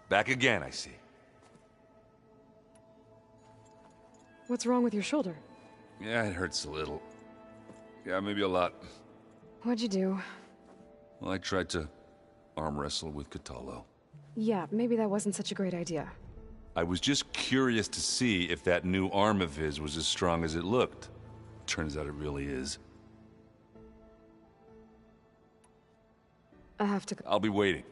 Back again, I see. What's wrong with your shoulder? Yeah, it hurts a little. Yeah, maybe a lot. What'd you do? Well, I tried to arm wrestle with Catalo. Yeah, maybe that wasn't such a great idea. I was just curious to see if that new arm of his was as strong as it looked. Turns out it really is. I have to go. I'll be waiting.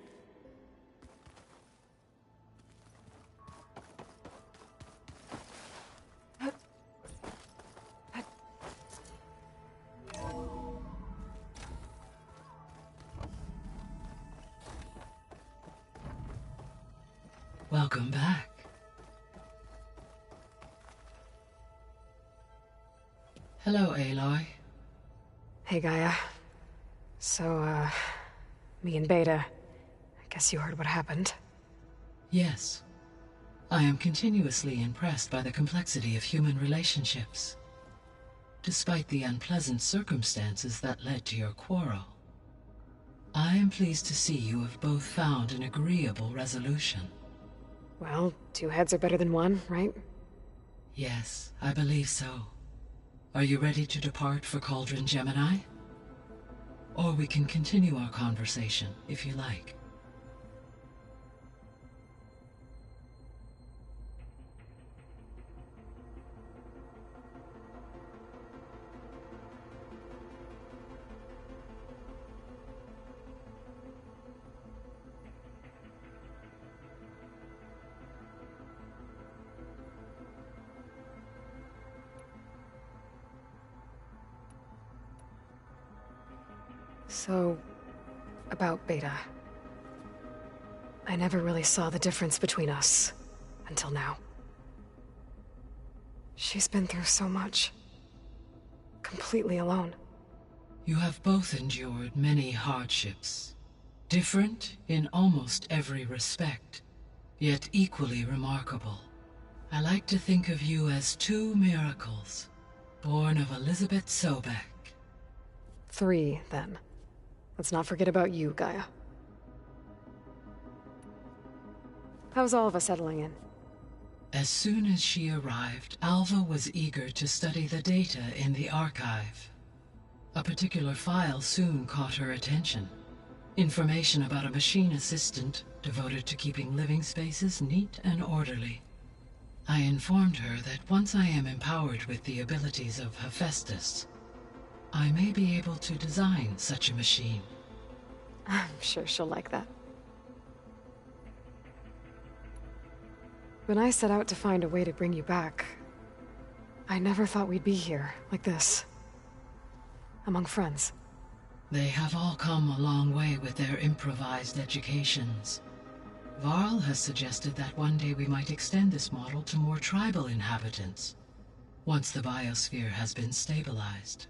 Welcome back. Hello, Aloy. Hey, Gaia. So, me and Beta. I guess you heard what happened. Yes. I am continuously impressed by the complexity of human relationships. Despite the unpleasant circumstances that led to your quarrel, I am pleased to see you have both found an agreeable resolution. Well, two heads are better than one, right? Yes, I believe so. Are you ready to depart for Cauldron Gemini? Or we can continue our conversation, if you like. So, about Beta. I never really saw the difference between us, until now. She's been through so much. Completely alone. You have both endured many hardships. Different in almost every respect, yet equally remarkable. I like to think of you as two miracles, born of Elizabeth Sobek. 3, then. Let's not forget about you, Gaia. How's all of us settling in? As soon as she arrived, Alva was eager to study the data in the archive. A particular file soon caught her attention. Information about a machine assistant devoted to keeping living spaces neat and orderly. I informed her that once I am empowered with the abilities of Hephaestus, I may be able to design such a machine. I'm sure she'll like that. When I set out to find a way to bring you back, I never thought we'd be here, like this. Among friends. They have all come a long way with their improvised educations. Varl has suggested that one day we might extend this model to more tribal inhabitants, once the biosphere has been stabilized.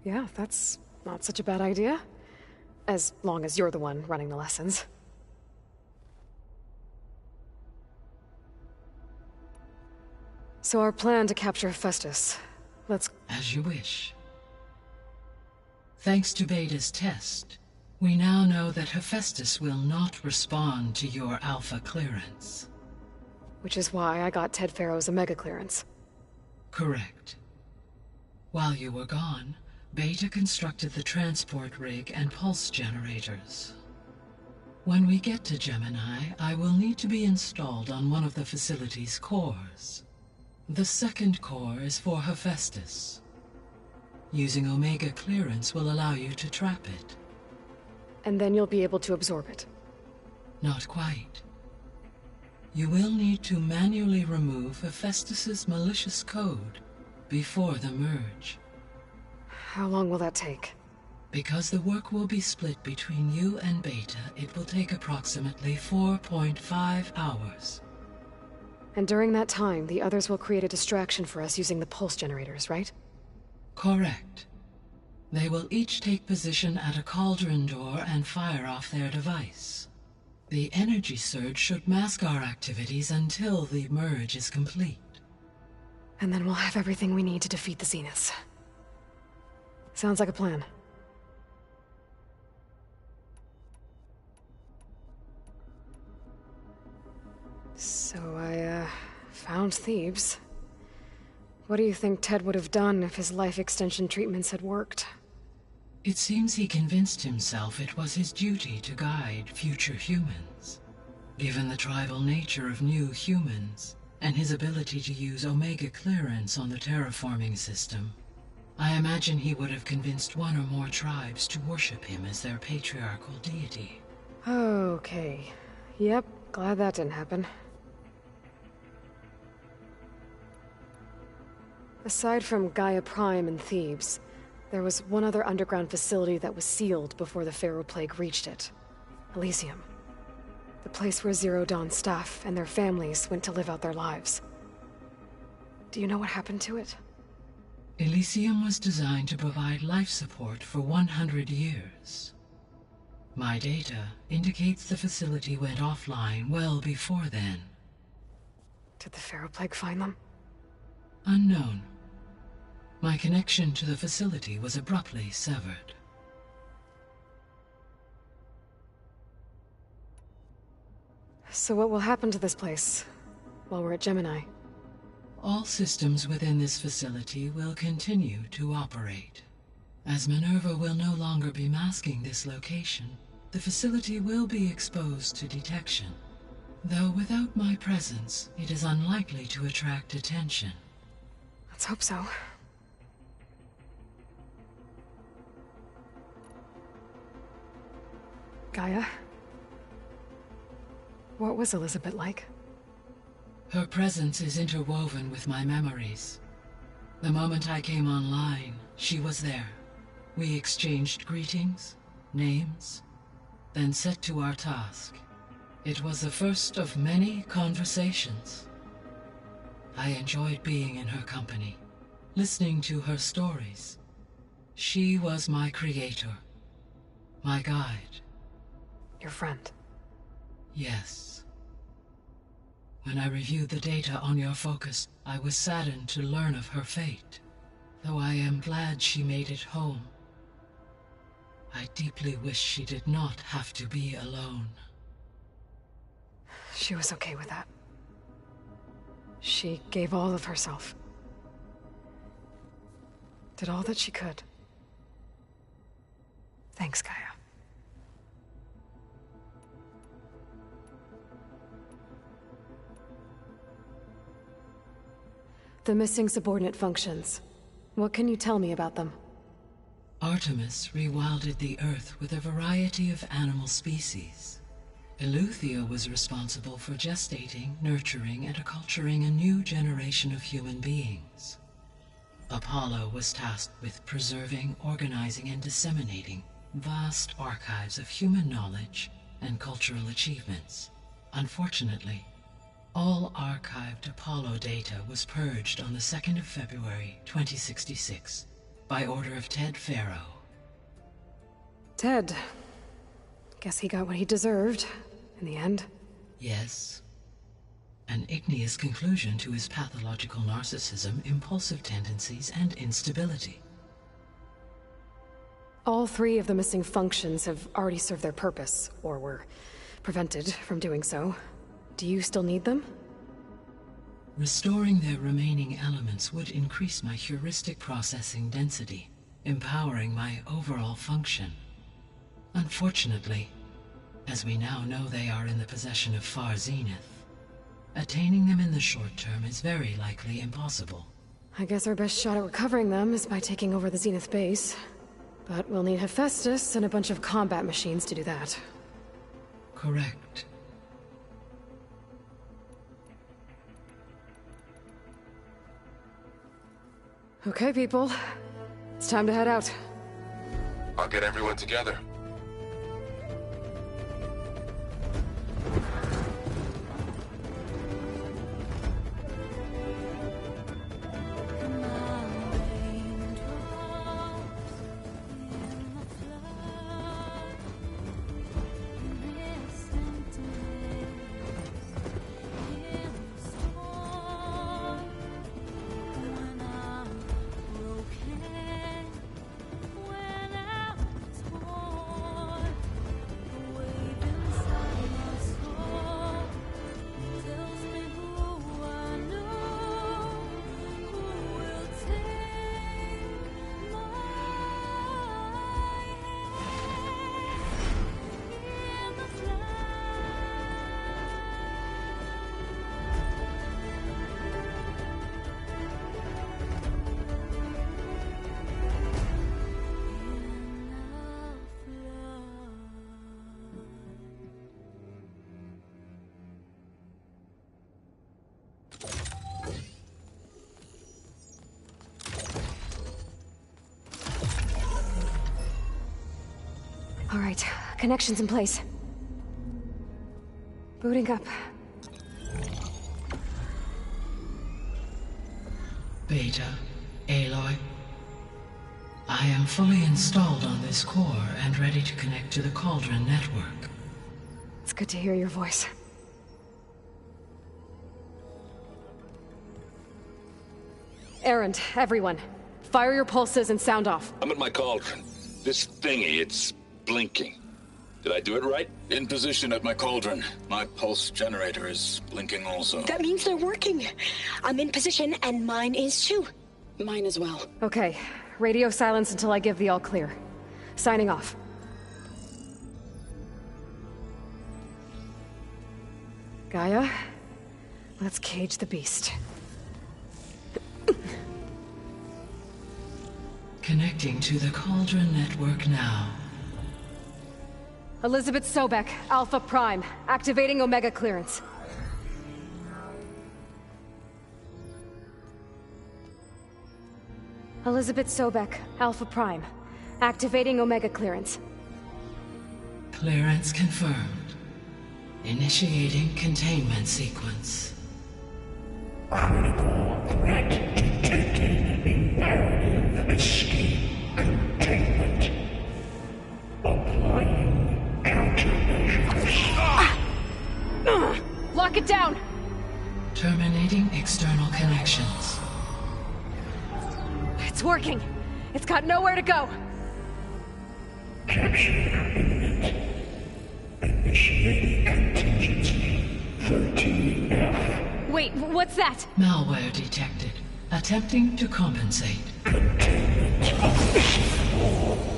Yeah, that's not such a bad idea. As long as you're the one running the lessons. So our plan to capture Hephaestus. Let's... As you wish. Thanks to Beta's test, we now know that Hephaestus will not respond to your Alpha clearance. Which is why I got Ted Farrow's Omega clearance. Correct. While you were gone, Beta constructed the transport rig and pulse generators. When we get to Gemini, I will need to be installed on one of the facility's cores. The second core is for Hephaestus. Using Omega clearance will allow you to trap it. And then you'll be able to absorb it. Not quite. You will need to manually remove Hephaestus's malicious code before the merge. How long will that take? Because the work will be split between you and Beta, it will take approximately 4.5 hours. And during that time, the others will create a distraction for us using the pulse generators, right? Correct. They will each take position at a cauldron door and fire off their device. The energy surge should mask our activities until the merge is complete. And then we'll have everything we need to defeat the Zeniths. Sounds like a plan. So I, found Thebes. What do you think Ted would have done if his life extension treatments had worked? It seems he convinced himself it was his duty to guide future humans. Given the tribal nature of new humans, and his ability to use Omega clearance on the terraforming system, I imagine he would have convinced one or more tribes to worship him as their patriarchal deity. Okay. Yep, glad that didn't happen. Aside from Gaia Prime and Thebes, there was one other underground facility that was sealed before the Pharaoh Plague reached it. Elysium. The place where Zero Dawn staff and their families went to live out their lives. Do you know what happened to it? Elysium was designed to provide life support for 100 years. My data indicates the facility went offline well before then. Did the Pharaoh Plague find them? Unknown. My connection to the facility was abruptly severed. So what will happen to this place while we're at Gemini? All systems within this facility will continue to operate. As Minerva will no longer be masking this location, the facility will be exposed to detection. Though without my presence, it is unlikely to attract attention. Let's hope so. Gaia? What was Elizabeth like? Her presence is interwoven with my memories. The moment I came online, she was there. We exchanged greetings, names, then set to our task. It was the first of many conversations. I enjoyed being in her company, listening to her stories. She was my creator, my guide. Your friend. Yes. When I reviewed the data on your focus, I was saddened to learn of her fate. Though I am glad she made it home. I deeply wish she did not have to be alone. She was okay with that. She gave all of herself. Did all that she could. Thanks, Gaia. The missing subordinate functions. What can you tell me about them? Artemis rewilded the Earth with a variety of animal species. Eleuthia was responsible for gestating, nurturing, and acculturating a new generation of human beings. Apollo was tasked with preserving, organizing, and disseminating vast archives of human knowledge and cultural achievements. Unfortunately, all archived Apollo data was purged on the 2nd of February, 2066, by order of Ted Faro. Ted. Guess he got what he deserved, in the end. Yes. An igneous conclusion to his pathological narcissism, impulsive tendencies, and instability. All three of the missing functions have already served their purpose, or were prevented from doing so. Do you still need them? Restoring their remaining elements would increase my heuristic processing density, empowering my overall function. Unfortunately, as we now know they are in the possession of Far Zenith, attaining them in the short term is very likely impossible. I guess our best shot at recovering them is by taking over the Zenith base. But we'll need Hephaestus and a bunch of combat machines to do that. Correct. Okay, people. It's time to head out. I'll get everyone together. All right, connections in place. Booting up. Beta, Aloy. I am fully installed on this core and ready to connect to the Cauldron network. It's good to hear your voice. Errand, everyone. Fire your pulses and sound off. I'm at my cauldron. This thingy, it's blinking. Did I do it right? In position at my cauldron. My pulse generator is blinking also. That means they're working. I'm in position, and mine is too. Mine as well. Okay. Radio silence until I give the all clear. Signing off. Gaia, let's cage the beast. Connecting to the Cauldron network now. Elizabeth Sobek, Alpha Prime, activating Omega clearance. Elizabeth Sobek, Alpha Prime, activating Omega clearance. Clearance confirmed. Initiating containment sequence. Critical threat detected. Imperative escape containment. Applying countermeasures. Lock it down! Terminating external connections. It's working! It's got nowhere to go! Capture imminent. Initiating contingency 13F. Wait, what's that? Malware detected. Attempting to compensate. Containment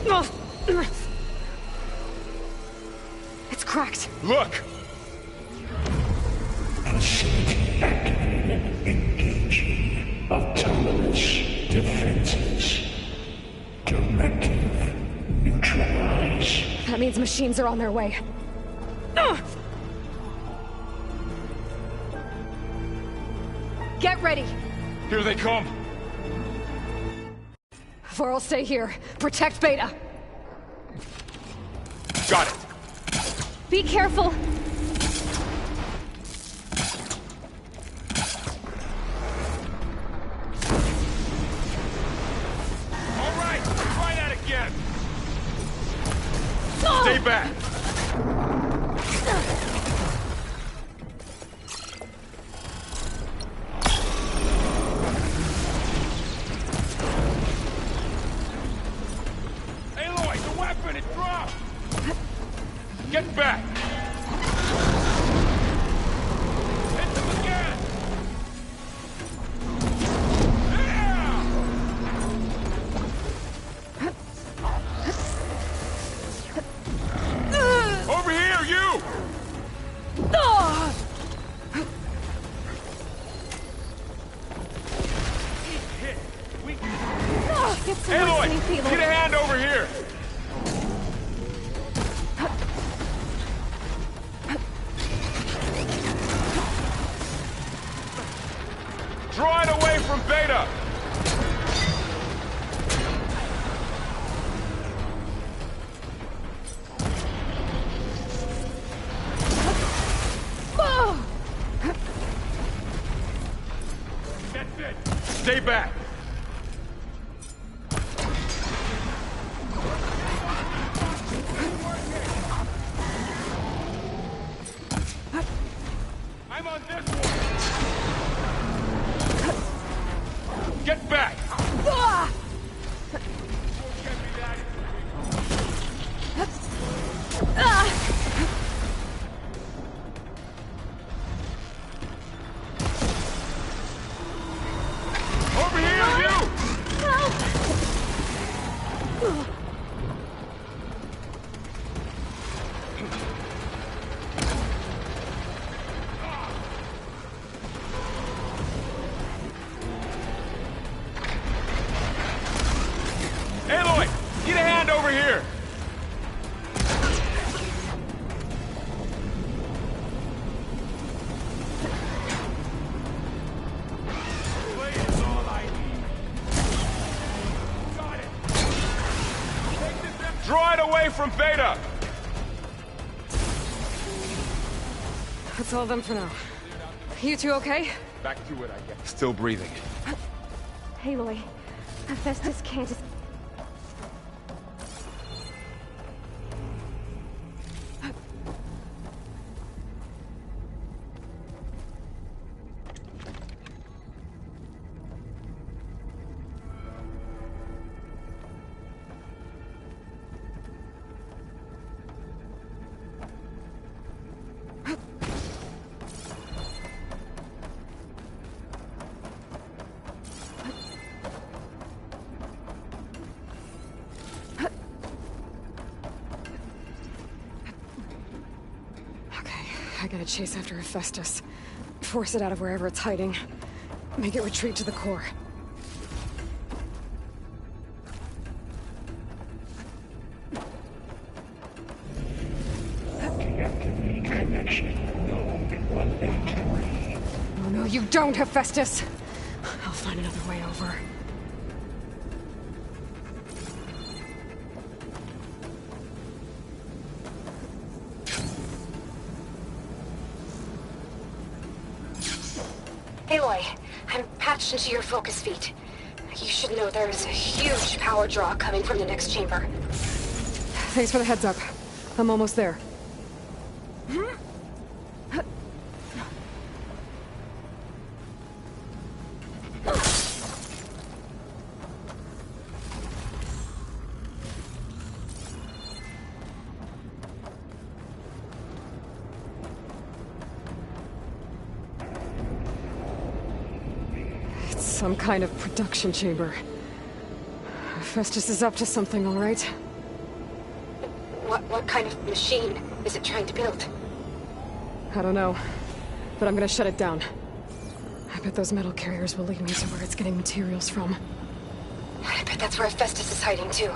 Ugh. It's cracked. Look! facility activated. Engaging autonomous defenses. Directive neutralize. That means machines are on their way. Ugh. Get ready! Here they come! Vor'll stay here. Protect Beta. Got it! Be careful! All right, try that again! Stay back! Aloy, the weapon, it dropped! Get back! Hit them again! Yeah! Over here, you! Hit! We... Get some Aloy, listening payload. get a hand over here! Draw it away from Beta! Oh! That's it! Stay back! I'm on this one! Draw it away from Beta! That's all of them for now. You two okay? Back to it, I guess. Still breathing. Aloy, Hephaestus can't... I gotta chase after Hephaestus. Force it out of wherever it's hiding. Make it retreat to the core. Deactivate connection. Node 183. Oh no, you don't, Hephaestus! I'll find another way over. Aloy, I'm patched into your focus feed. You should know there is a huge power draw coming from the next chamber. Thanks for the heads up. I'm almost there. It's some kind of production chamber. Hephaestus is up to something, all right? What kind of machine is it trying to build? I don't know, but I'm gonna shut it down. I bet those metal carriers will lead me to where it's getting materials from. I bet that's where Hephaestus is hiding too.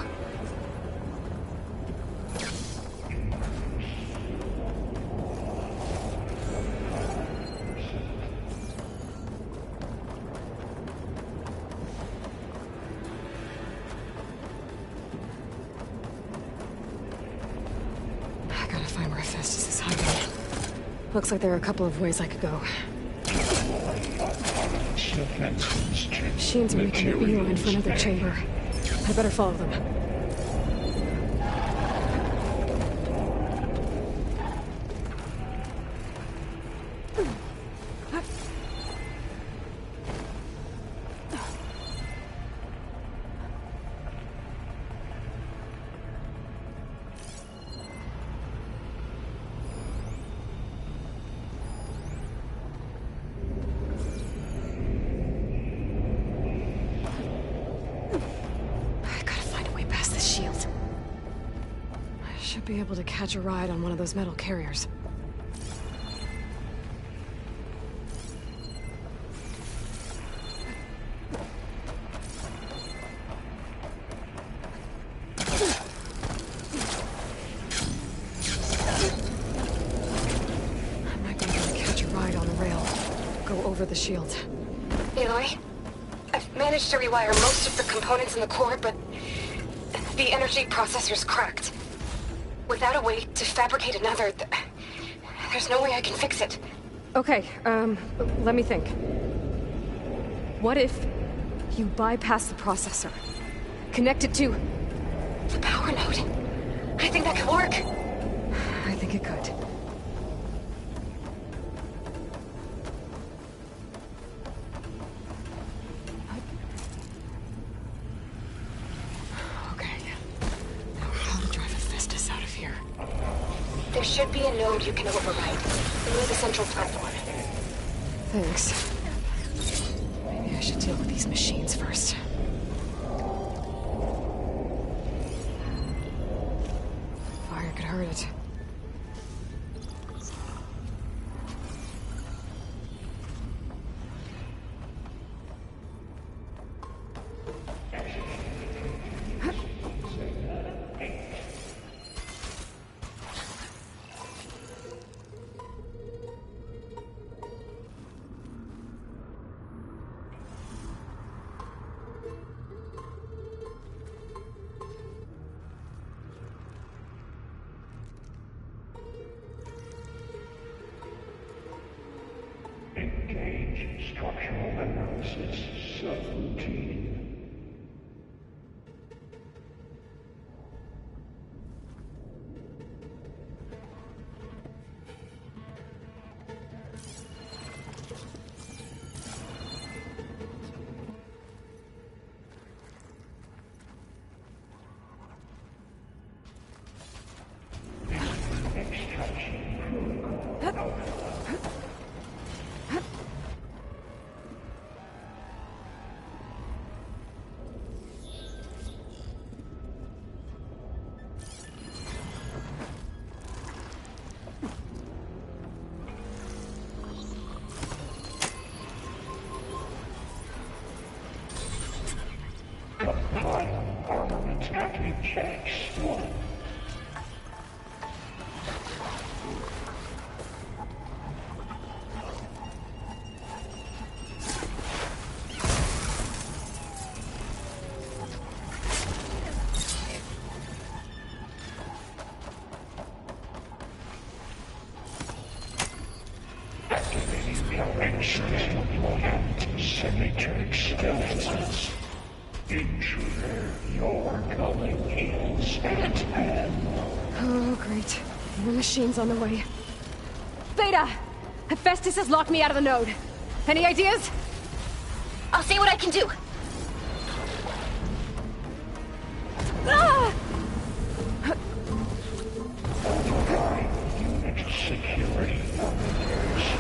I gotta find where Hephaestus is hiding. Looks like there are a couple of ways I could go. Machines are making a beeline for another chamber. I better follow them. Should be able to catch a ride on one of those metal carriers. I might be able to catch a ride on the rail. Go over the shield. Aloy, I've managed to rewire most of the components in the core, but the energy processor's cracked. Without a way to fabricate another, there's no way I can fix it. Okay, let me think. What if you bypass the processor? Connect it to... The power node? I think that could work. I think it could. There should be a node you can override. Near the central platform. Thanks. Maybe I should deal with these machines first. Fire could hurt it. Analysis subroutine. Attacking checks. Activating correction and symmetric skeletons. Intruder, your calling is at hand. Oh, great. More machines on the way. Beta! Hephaestus has locked me out of the node. Any ideas? I'll see what I can do. Ah! Unit security operators.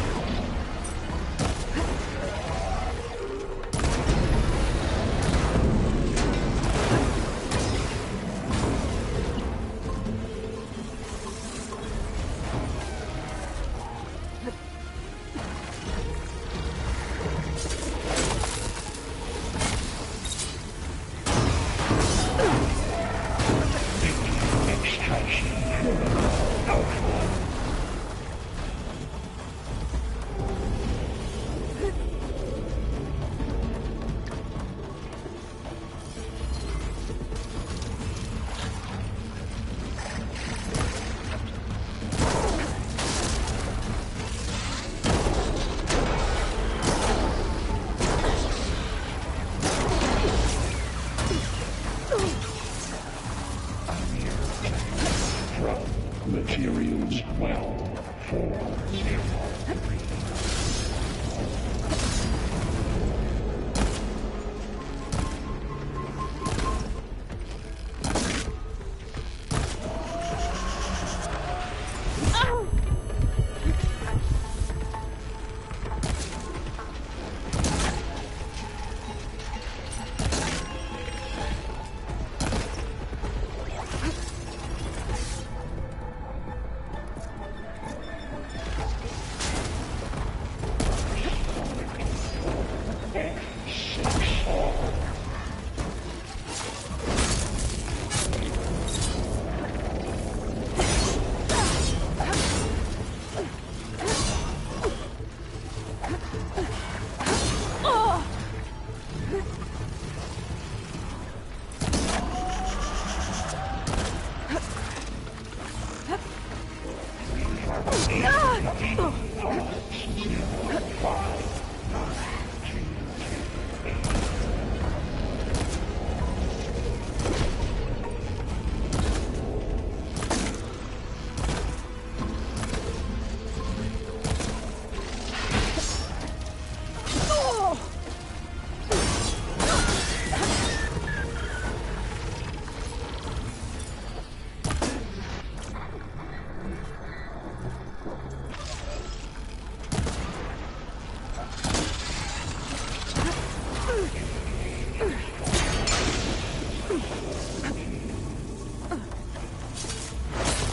Materials well 403.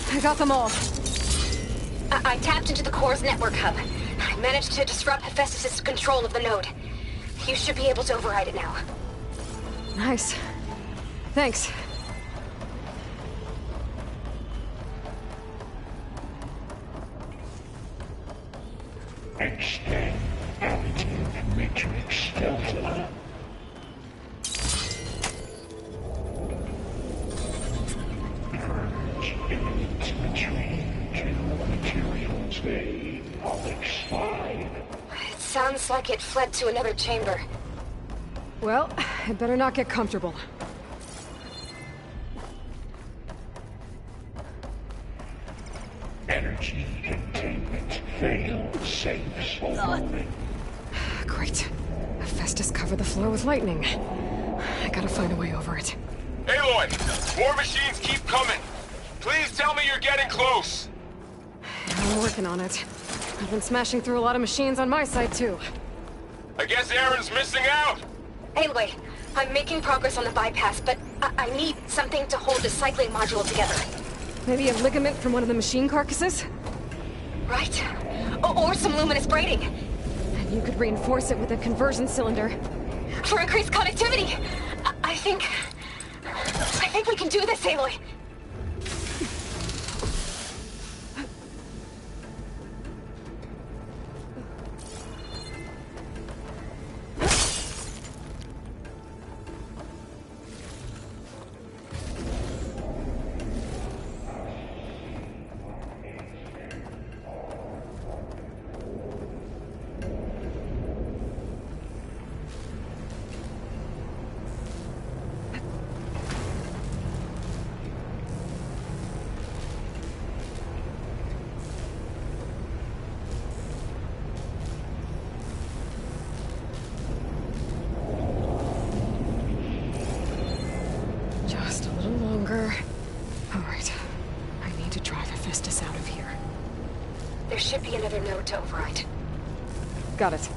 I got them all. I tapped into the core's network hub. I managed to disrupt Hephaestus' control of the node. You should be able to override it now. Nice. Thanks. Extend additive matrix skeleton. Purge imminent between two materials. They Alex 5. It's Sounds like it fled to another chamber. Well, it better not get comfortable. Energy containment failed. Safe moment. Great. Hephaestus covered the floor with lightning. I gotta find a way over it. Aloy! More machines keep coming! Please tell me you're getting close! I'm working on it. I've been smashing through a lot of machines on my side, too. I guess Aaron's missing out! Aloy, I'm making progress on the bypass, but I need something to hold the cycling module together. Maybe a ligament from one of the machine carcasses? Right? Or some luminous braiding. And you could reinforce it with a conversion cylinder. For increased connectivity. I think we can do this, Aloy. Just a little longer. All right. I need to drive Hephaestus out of here. There should be another node to override. Got it.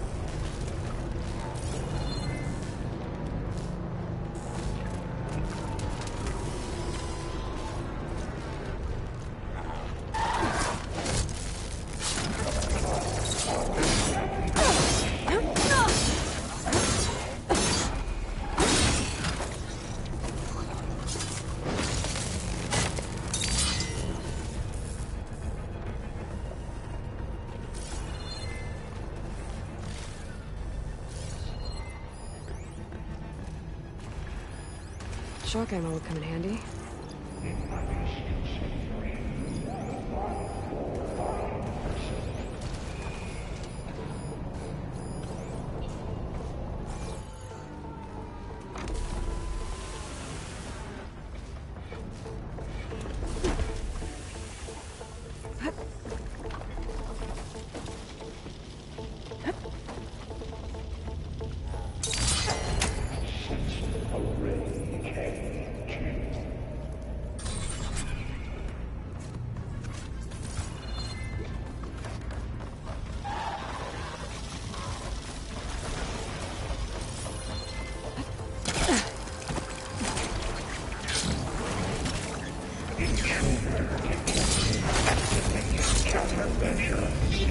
Shock ammo would come in handy.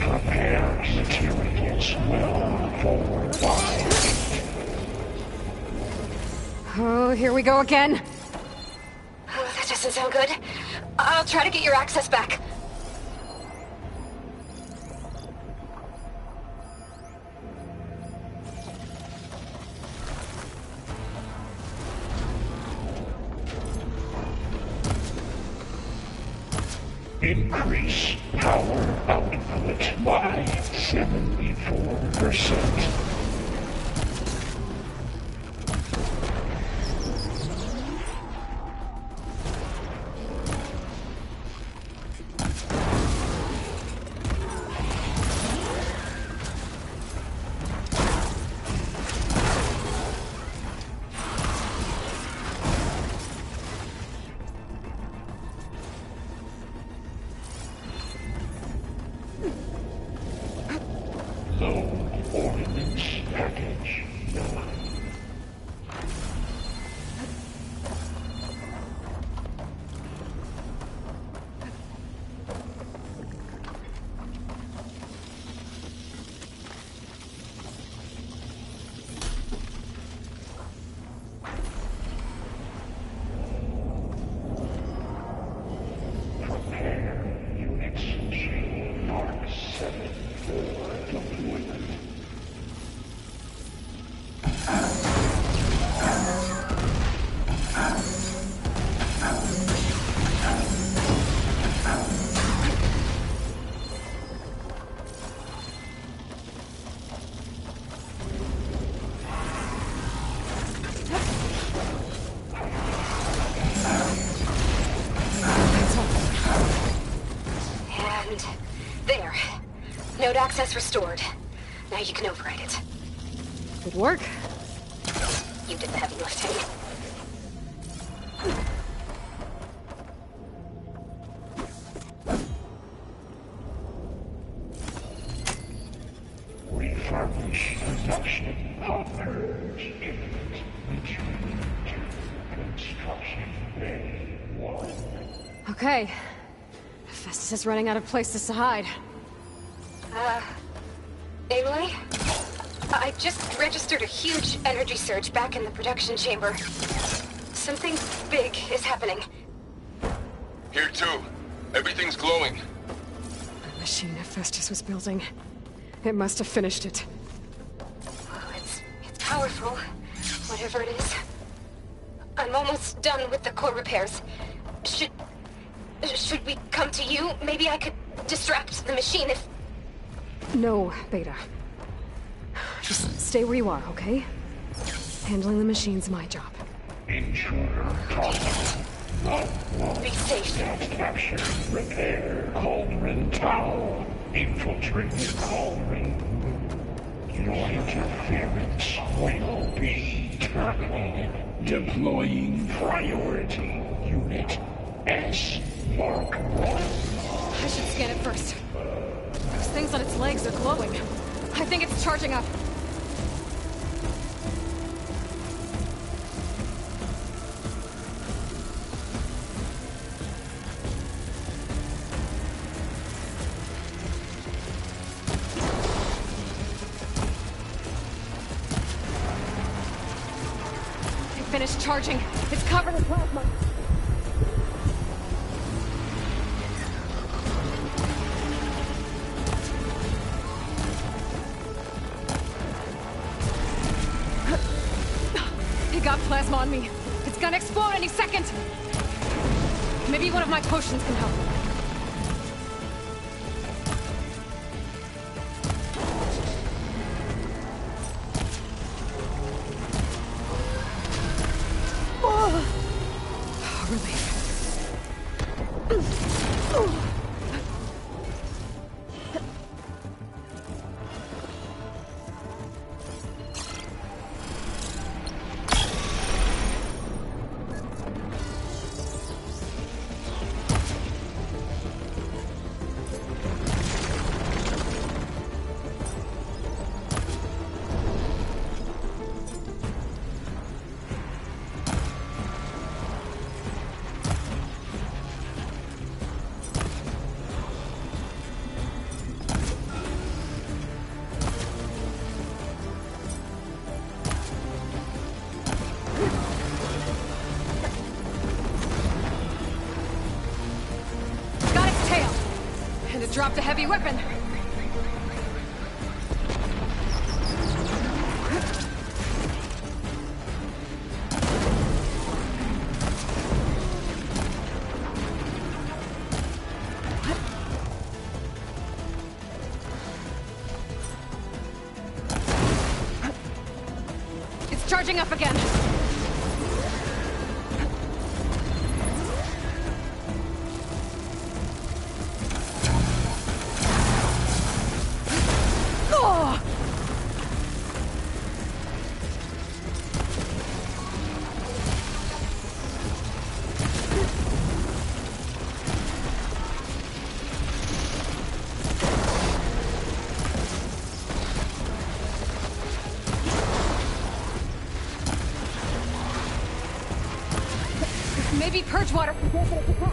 Prepare materials well for fire. Oh, here we go again. Oh, that doesn't sound good. I'll try to get your access back. Increase power output by 74%. Low ordnance Node access restored. Now you can override it. Good work. You did the heavy lifting. Refurbish production hoppers. Return to construction bay 1. Okay. Festus is running out of places to hide. Aloy? I just registered a huge energy surge back in the production chamber. Something big is happening. Here too. Everything's glowing. The machine Festus was building. It must have finished it. Oh, it's powerful. Whatever it is. I'm almost done with the core repairs. Should we come to you? Maybe I could distract the machine if... No, Beta. Just stay where you are, okay? Handling the machine's my job. Intruder target. Be safe. Capture, repair, Cauldron Tower. Infiltrate Cauldron. Your interference will be terminated. Deploying priority unit S Mark 1. I should scan it first. Those things on its legs are glowing. I think it's charging up. It finished charging. It's covered in plasma. It got plasma on me. It's gonna explode any second. Maybe one of my potions can help. Oh, relief. Dropped a heavy weapon. It's charging up again. Maybe purge water can get it to pass.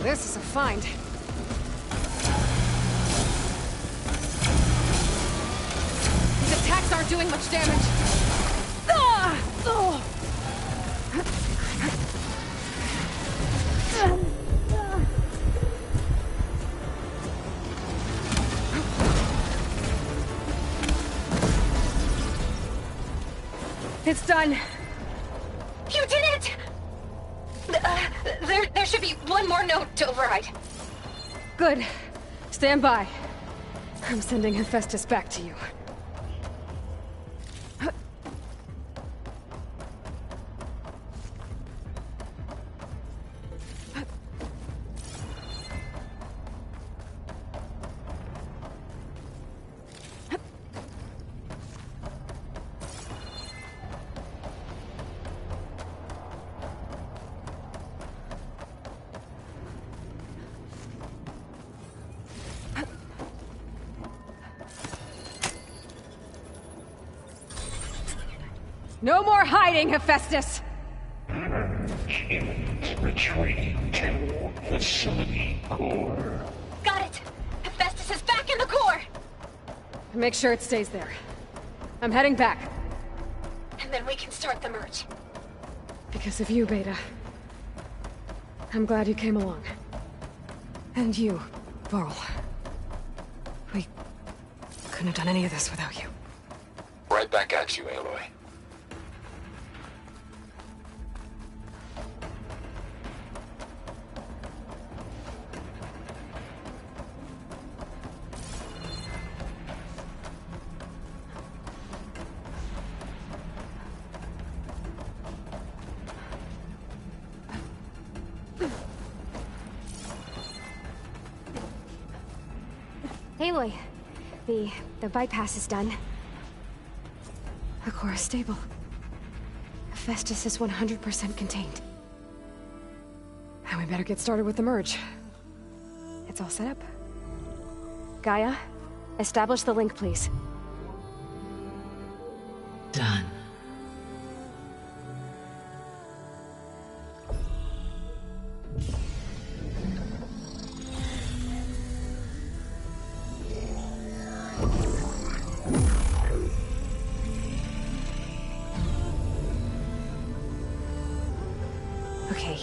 This is a find. These attacks aren't doing much damage. It's done. You did it! There should be one more note to override. Good. Stand by. I'm sending Hephaestus back to you. No more hiding, Hephaestus! Urgent retreating to facility core. Got it! Hephaestus is back in the core! Make sure it stays there. I'm heading back. And then we can start the merge. Because of you, Beta. I'm glad you came along. And you, Varl. We couldn't have done any of this without you. Right back at you, Aloy. Aloy, the bypass is done. The core is stable. Hephaestus is 100% contained. And we better get started with the merge. It's all set up. Gaia, establish the link, please. Done. Okay,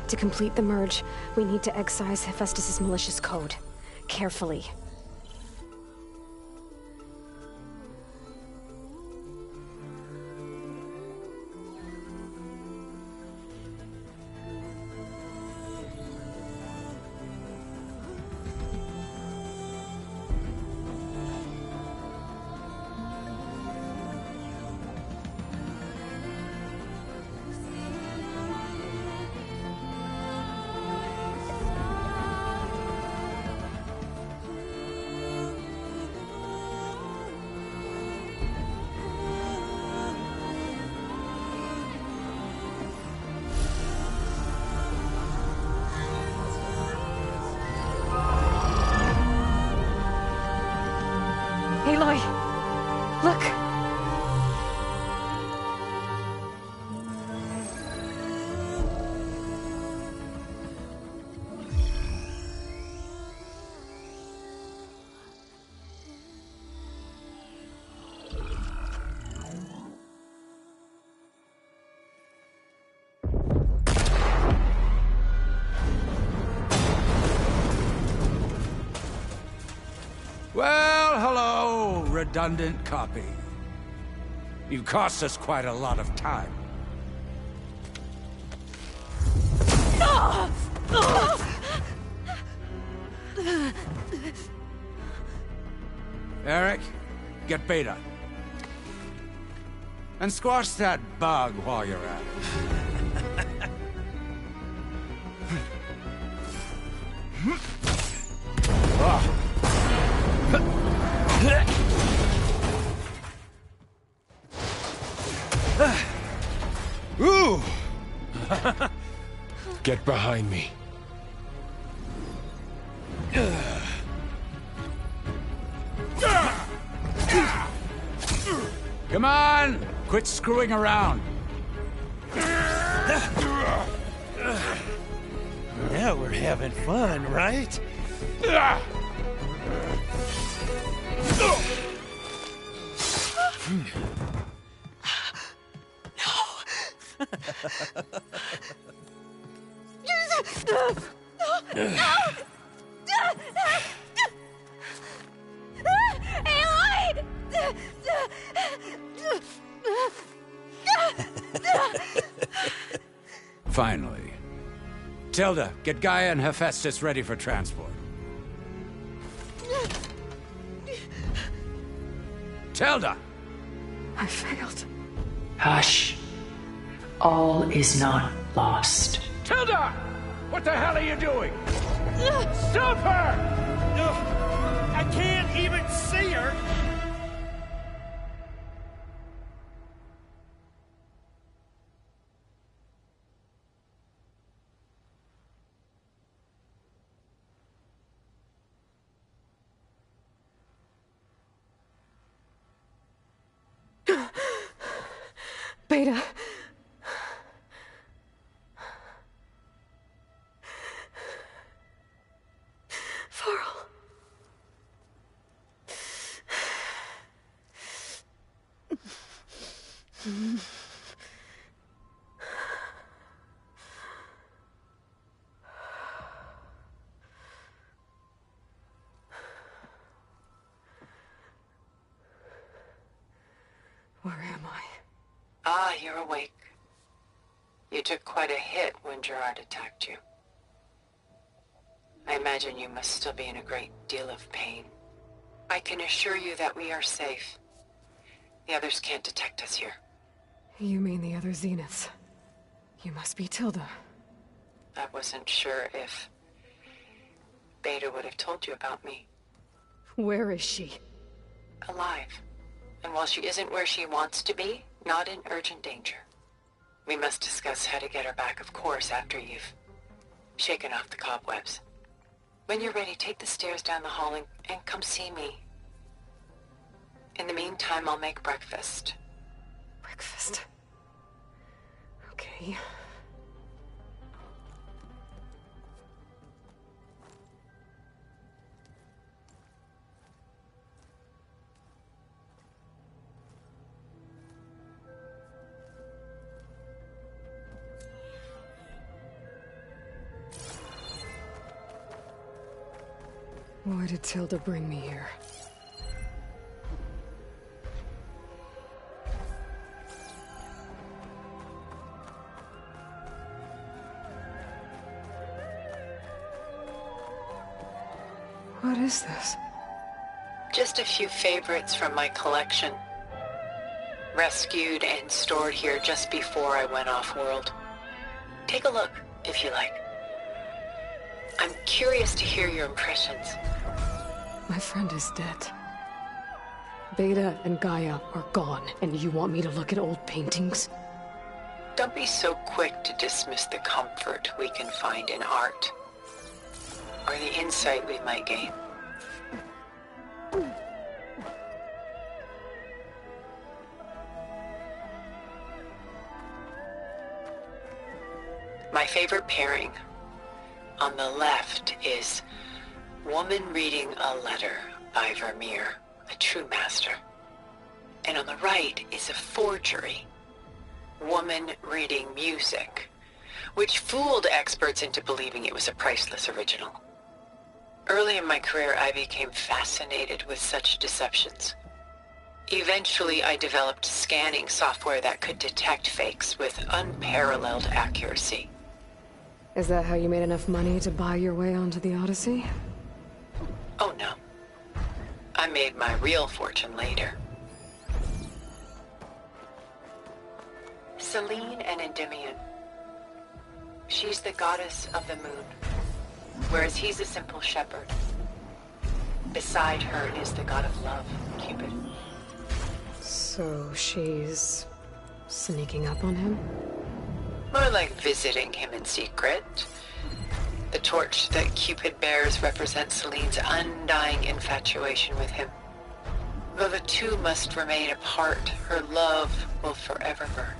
to complete the merge, we need to excise Hephaestus' malicious code. Carefully. Aloy! Look! Well, hello, redundant copy. You cost us quite a lot of time. Eric, get Beta. And squash that bug while you're at it. Ooh! Get behind me. Come on! Quit screwing around. Now we're having fun, right? Finally. Tilda, get Gaia and Hephaestus ready for transport. Tilda! I failed. Hush. All is not lost. Tilda! What the hell are you doing? Stop her! I can't even see her! Beta. Farrell. Where am I? Ah, you're awake. You took quite a hit when Gerard attacked you. I imagine you must still be in a great deal of pain. I can assure you that we are safe. The others can't detect us here. You mean the other Zeniths? You must be Tilda. I wasn't sure if Beta would have told you about me. Where is she? Alive. And while she isn't where she wants to be, not in urgent danger. We must discuss how to get her back, of course, after you've shaken off the cobwebs. When you're ready, take the stairs down the hall and come see me. In the meantime, I'll make breakfast. Breakfast. Okay. Why did Tilda bring me here? What is this? Just a few favorites from my collection. Rescued and stored here just before I went off-world. Take a look, if you like. I'm curious to hear your impressions. My friend is dead. Beta and Gaia are gone, and you want me to look at old paintings? Don't be so quick to dismiss the comfort we can find in art, or the insight we might gain. My favorite pairing on the left is Woman Reading a Letter by Vermeer, a true master. And on the right is a forgery, Woman Reading Music, which fooled experts into believing it was a priceless original. Early in my career, I became fascinated with such deceptions. Eventually, I developed scanning software that could detect fakes with unparalleled accuracy. Is that how you made enough money to buy your way onto the Odyssey? Oh no. I made my real fortune later. Selene and Endymion. She's the goddess of the moon, whereas he's a simple shepherd. Beside her is the god of love, Cupid. So she's sneaking up on him? More like visiting him in secret. The torch that Cupid bears represents Selene's undying infatuation with him. Though the two must remain apart, her love will forever burn.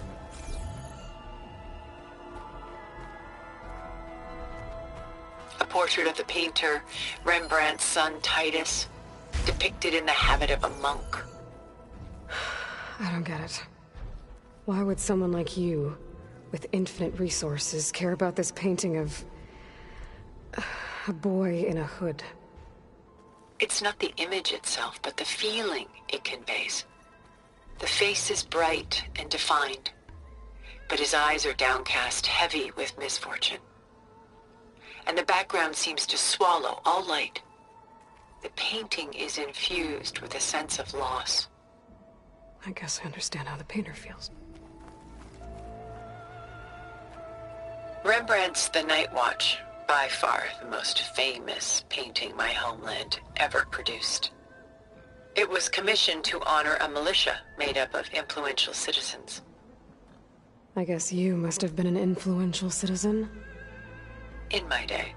A portrait of the painter, Rembrandt's son Titus, depicted in the habit of a monk. I don't get it. Why would someone like you, with infinite resources, care about this painting of a boy in a hood? It's not the image itself, but the feeling it conveys. The face is bright and defined, but his eyes are downcast, heavy with misfortune. And the background seems to swallow all light. The painting is infused with a sense of loss. I guess I understand how the painter feels. Rembrandt's The Night Watch, by far the most famous painting my homeland ever produced. It was commissioned to honor a militia made up of influential citizens. I guess you must have been an influential citizen? In my day.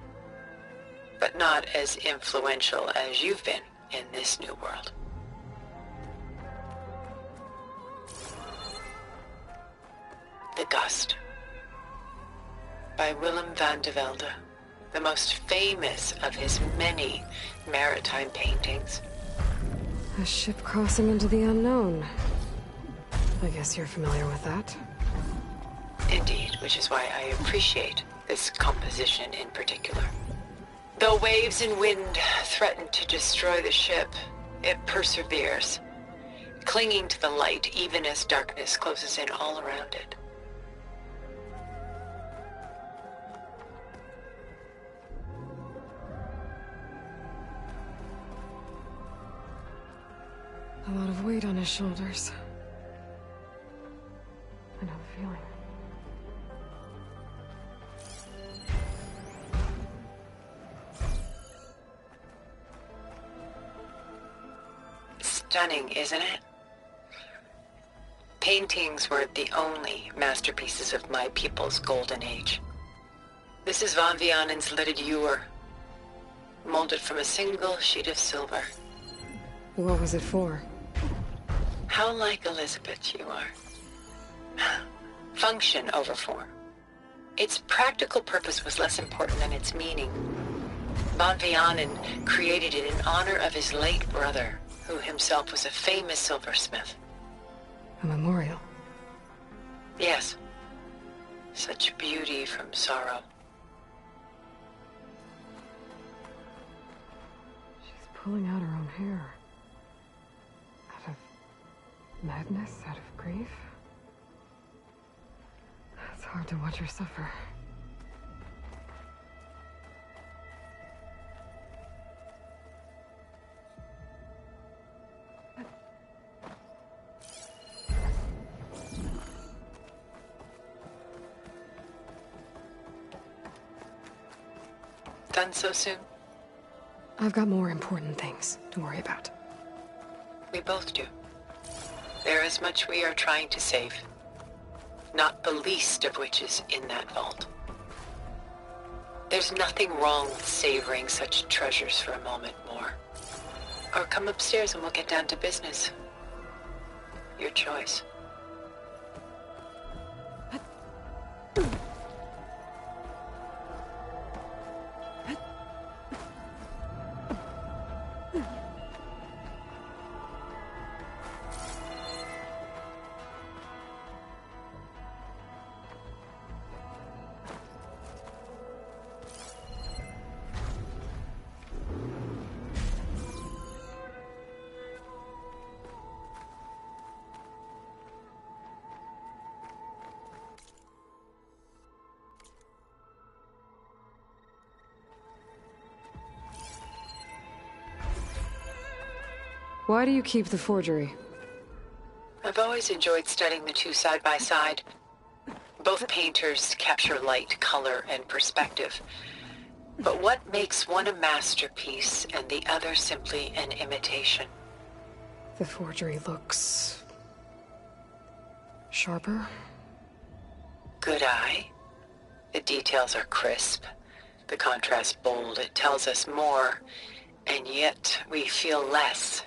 But not as influential as you've been in this new world. The Gust, by Willem van de Velde, the most famous of his many maritime paintings. A ship crossing into the unknown. I guess you're familiar with that. Indeed, which is why I appreciate this composition in particular. Though waves and wind threaten to destroy the ship, it perseveres, clinging to the light even as darkness closes in all around it. A lot of weight on his shoulders. I know the feeling. Stunning, isn't it? Paintings were the only masterpieces of my people's golden age. This is Van Vianen's Lidded Ewer, molded from a single sheet of silver. What was it for? How like Elizabeth you are. Function over form. Its practical purpose was less important than its meaning. Van Vianen created it in honor of his late brother, who himself was a famous silversmith. A memorial? Yes. Such beauty from sorrow. She's pulling out her own hair. Out of madness, out of grief. It's hard to watch her suffer. Done so soon? I've got more important things to worry about. We both do. There is much we are trying to save. Not the least of which is in that vault. There's nothing wrong with savoring such treasures for a moment more. Or come upstairs and we'll get down to business. Your choice. Why do you keep the forgery? I've always enjoyed studying the two side by side. Both painters capture light, color, and perspective. But what makes one a masterpiece and the other simply an imitation? The forgery looks... sharper? Good eye. The details are crisp. The contrast bold. It tells us more, and yet we feel less.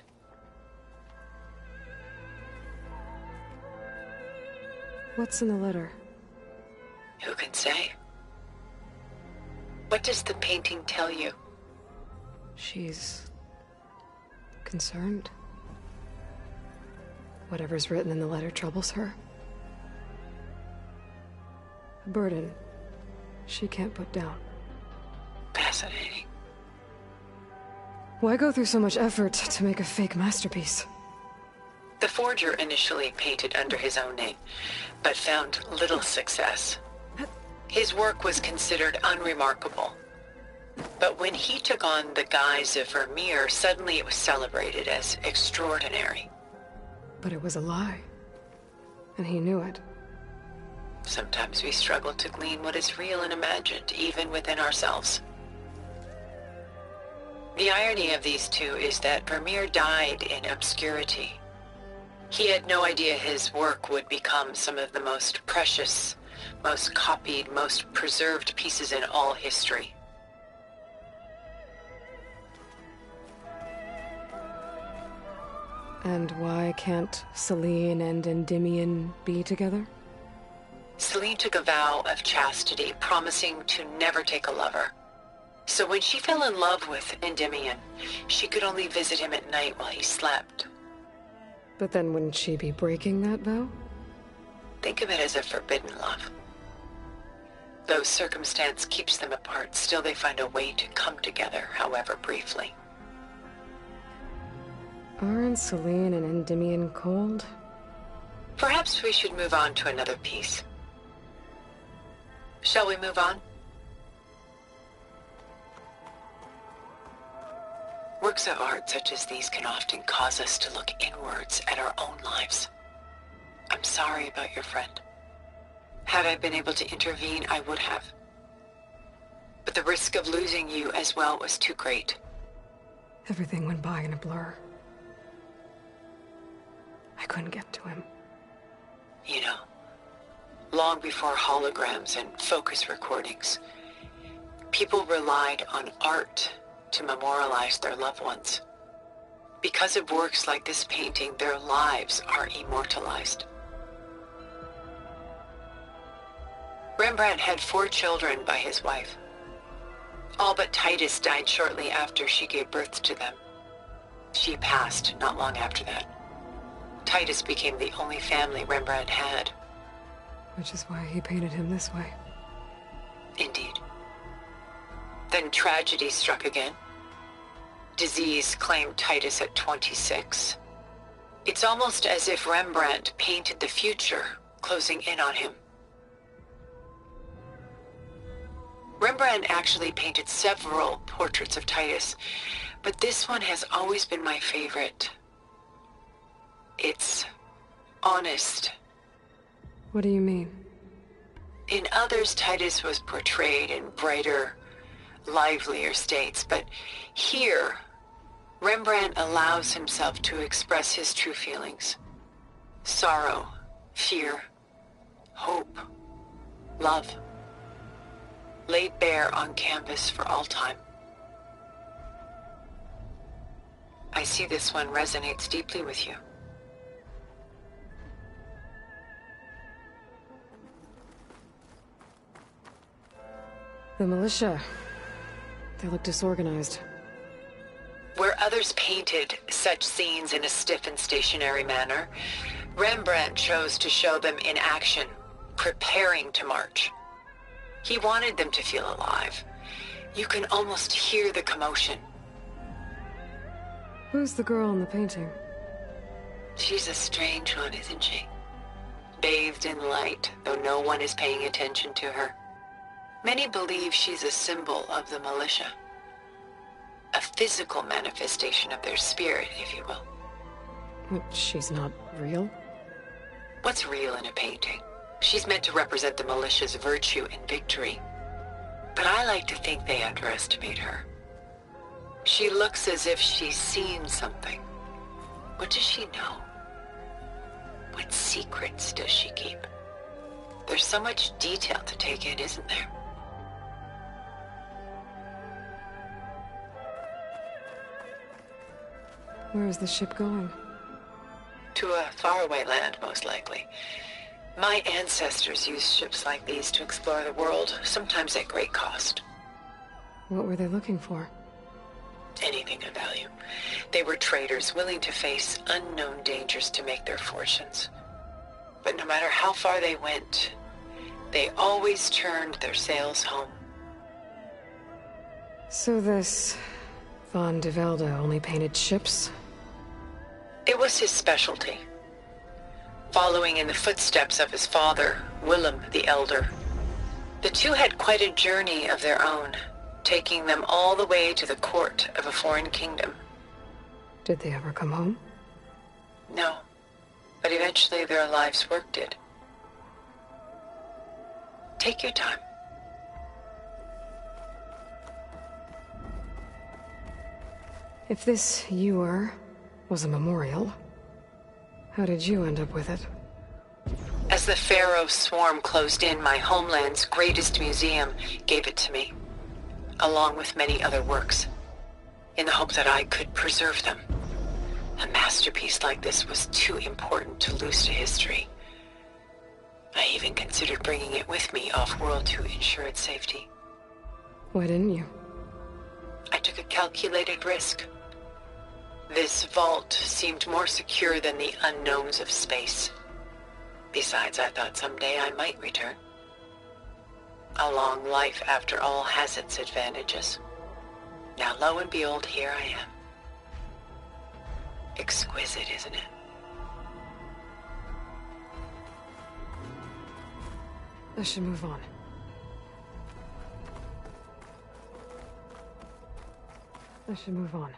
What's in the letter? Who can say? What does the painting tell you? She's... concerned. Whatever's written in the letter troubles her. A burden she can't put down. Fascinating. Why go through so much effort to make a fake masterpiece? The forger initially painted under his own name, but found little success. His work was considered unremarkable. But when he took on the guise of Vermeer, suddenly it was celebrated as extraordinary. But it was a lie. And he knew it. Sometimes we struggle to glean what is real and imagined, even within ourselves. The irony of these two is that Vermeer died in obscurity. He had no idea his work would become some of the most precious, most copied, most preserved pieces in all history. And why can't Celine and Endymion be together? Celine took a vow of chastity, promising to never take a lover. So when she fell in love with Endymion, she could only visit him at night while he slept. But then wouldn't she be breaking that vow? Think of it as a forbidden love. Though circumstance keeps them apart, still they find a way to come together, however briefly. Aren't Celine and Endymion cold? Perhaps we should move on to another piece. Shall we move on? Works of art such as these can often cause us to look inwards at our own lives. I'm sorry about your friend. Had I been able to intervene, I would have. But the risk of losing you as well was too great. Everything went by in a blur. I couldn't get to him. You know, long before holograms and focus recordings, people relied on art to memorialize their loved ones. Because of works like this painting, their lives are immortalized. Rembrandt had 4 children by his wife. All but Titus died shortly after she gave birth to them. She passed not long after that. Titus became the only family Rembrandt had. Which is why he painted him this way. Indeed. Then tragedy struck again. Disease claimed Titus at 26. It's almost as if Rembrandt painted the future, closing in on him. Rembrandt actually painted several portraits of Titus, but this one has always been my favorite. It's honest. What do you mean? In others, Titus was portrayed in brighter, livelier states, but here, Rembrandt allows himself to express his true feelings. Sorrow, fear, hope, love, laid bare on canvas for all time. I see this one resonates deeply with you. The militia. They look disorganized. Where others painted such scenes in a stiff and stationary manner, Rembrandt chose to show them in action, preparing to march. He wanted them to feel alive. You can almost hear the commotion. Who's the girl in the painting? She's a strange one, isn't she? Bathed in light, though no one is paying attention to her. Many believe she's a symbol of the militia. A physical manifestation of their spirit, if you will. But she's not real? What's real in a painting? She's meant to represent the militia's virtue and victory. But I like to think they underestimate her. She looks as if she's seen something. What does she know? What secrets does she keep? There's so much detail to take in, isn't there? Where is the ship going? To a faraway land, most likely. My ancestors used ships like these to explore the world, sometimes at great cost. What were they looking for? Anything of value. They were traders willing to face unknown dangers to make their fortunes. But no matter how far they went, they always turned their sails home. So this Von de Velde only painted ships? It was his specialty. Following in the footsteps of his father, Willem the Elder. The two had quite a journey of their own, taking them all the way to the court of a foreign kingdom. Did they ever come home? No, but eventually their lives worked it. Take your time. If this ewer was a memorial, how did you end up with it? As the Pharaoh swarm closed in, my homeland's greatest museum gave it to me, along with many other works, in the hope that I could preserve them. A masterpiece like this was too important to lose to history. I even considered bringing it with me off-world to ensure its safety. Why didn't you? I took a calculated risk. This vault seemed more secure than the unknowns of space. Besides, I thought someday I might return. A long life, after all, has its advantages. Now, lo and behold, here I am. Exquisite, isn't it? I should move on. I should move on.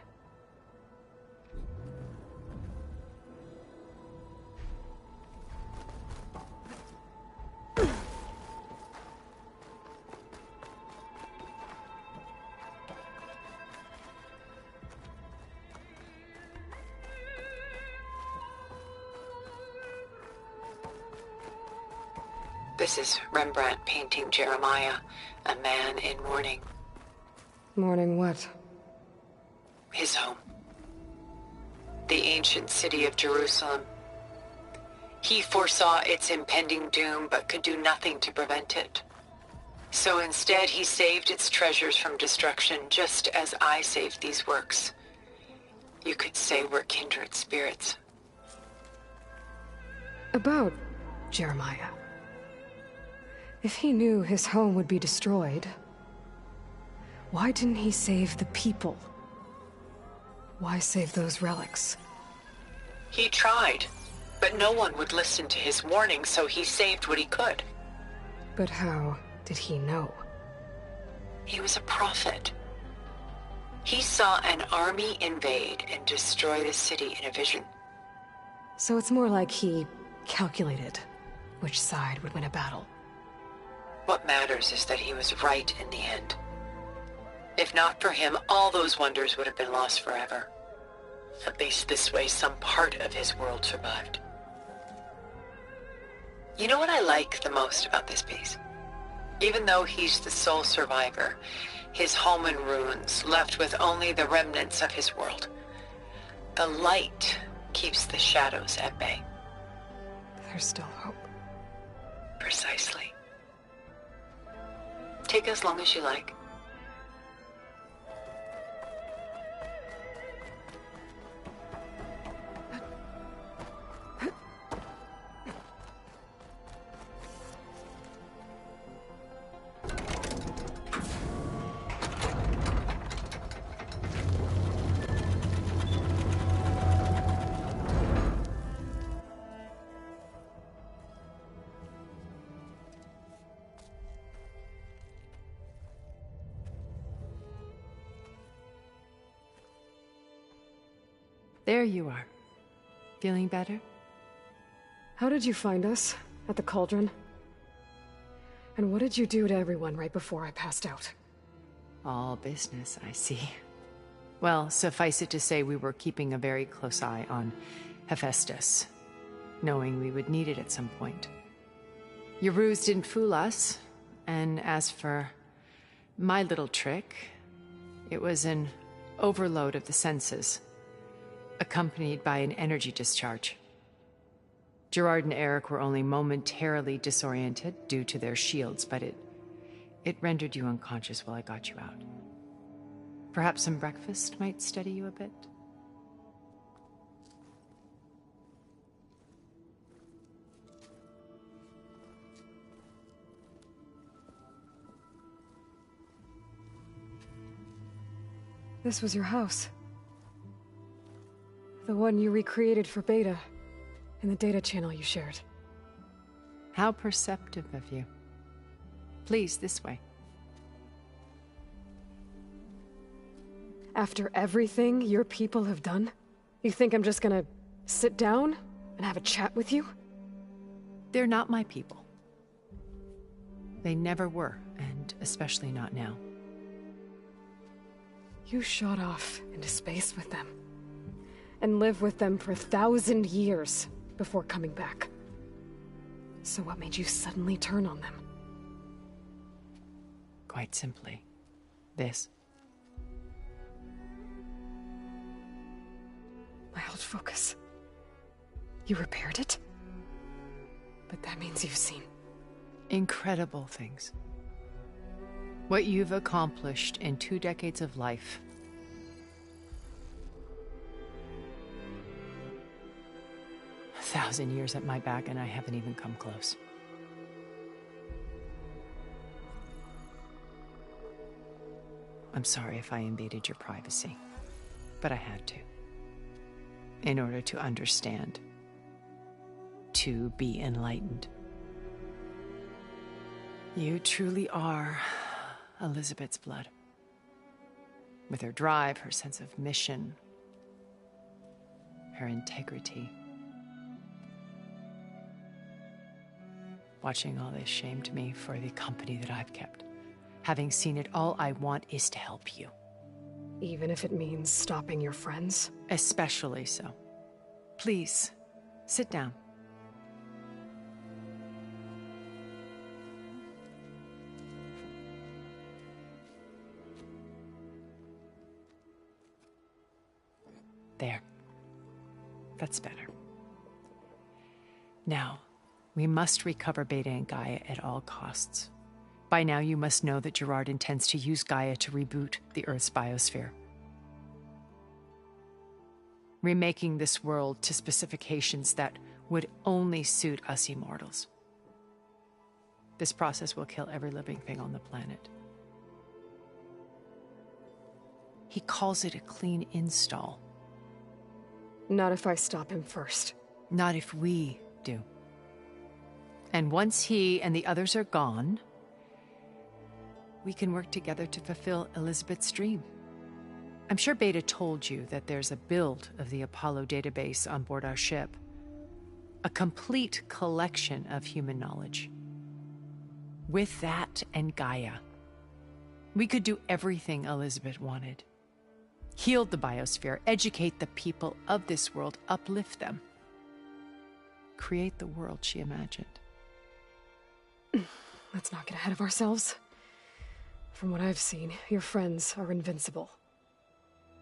This is Rembrandt painting Jeremiah, a man in mourning. Mourning what? His home. The ancient city of Jerusalem. He foresaw its impending doom, but could do nothing to prevent it. So instead, he saved its treasures from destruction, just as I saved these works. You could say we're kindred spirits. About Jeremiah. If he knew his home would be destroyed, why didn't he save the people? Why save those relics? He tried, but no one would listen to his warning, so he saved what he could. But how did he know? He was a prophet. He saw an army invade and destroy the city in a vision. So it's more like he calculated which side would win a battle. What matters is that he was right in the end. If not for him, all those wonders would have been lost forever. At least this way, some part of his world survived. You know what I like the most about this piece? Even though he's the sole survivor, his home in ruins, left with only the remnants of his world. The light keeps the shadows at bay. There's still hope. Precisely. Take as long as you like. There you are. Feeling better? How did you find us? At the Cauldron? And what did you do to everyone right before I passed out? All business, I see. Well, suffice it to say we were keeping a very close eye on Hephaestus, knowing we would need it at some point. Your ruse didn't fool us, and as for my little trick, it was an overload of the senses, accompanied by an energy discharge. Gerard and Eric were only momentarily disoriented due to their shields, but it rendered you unconscious while I got you out. Perhaps some breakfast might steady you a bit? This was your house. The one you recreated for Beta, in the data channel you shared. How perceptive of you. Please, this way. After everything your people have done, you think I'm just gonna sit down and have a chat with you? They're not my people. They never were, and especially not now. You shot off into space with them, and lived with them for 1,000 years before coming back. So what made you suddenly turn on them? Quite simply, this. My old focus. You repaired it? But that means you've seen... incredible things. What you've accomplished in 2 decades of life. A 1,000 years at my back and I haven't even come close. I'm sorry if I invaded your privacy, but I had to. In order to understand. To be enlightened. You truly are Elizabeth's blood. With her drive, her sense of mission, her integrity. Watching all this shamed me for the company that I've kept. Having seen it, all I want is to help you. Even if it means stopping your friends? Especially so. Please, sit down. There. That's better. Now, we must recover Beta and Gaia at all costs. By now, you must know that Gerard intends to use Gaia to reboot the Earth's biosphere. Remaking this world to specifications that would only suit us immortals. This process will kill every living thing on the planet. He calls it a clean install. Not if I stop him first. Not if we do. And once he and the others are gone, we can work together to fulfill Elizabeth's dream. I'm sure Beta told you that there's a build of the Apollo database on board our ship. A complete collection of human knowledge. With that and Gaia, we could do everything Elizabeth wanted. Heal the biosphere, educate the people of this world, uplift them. Create the world she imagined. Let's not get ahead of ourselves. From what I've seen, your friends are invincible.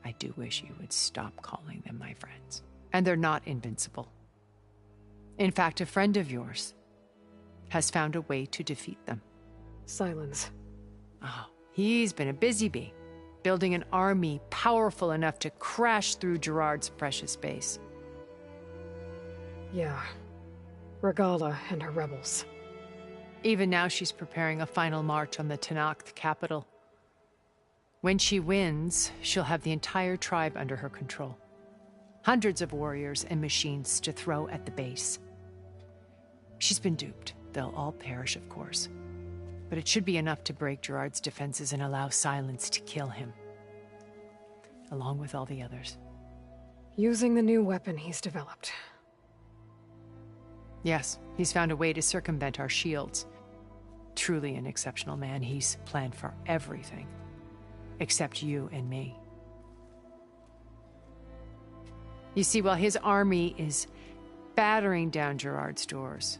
I do wish you would stop calling them my friends. And they're not invincible. In fact, a friend of yours has found a way to defeat them. Silence. Oh, he's been a busy bee, building an army powerful enough to crash through Gerard's precious base. Yeah. Regala and her rebels. Even now she's preparing a final march on the Tenakth capital. When she wins, she'll have the entire tribe under her control. Hundreds of warriors and machines to throw at the base. She's been duped. They'll all perish, of course. But it should be enough to break Gerard's defenses and allow Silence to kill him. Along with all the others. Using the new weapon he's developed. Yes, he's found a way to circumvent our shields. Truly an exceptional man. He's planned for everything. Except you and me. You see, while his army is battering down Gerard's doors,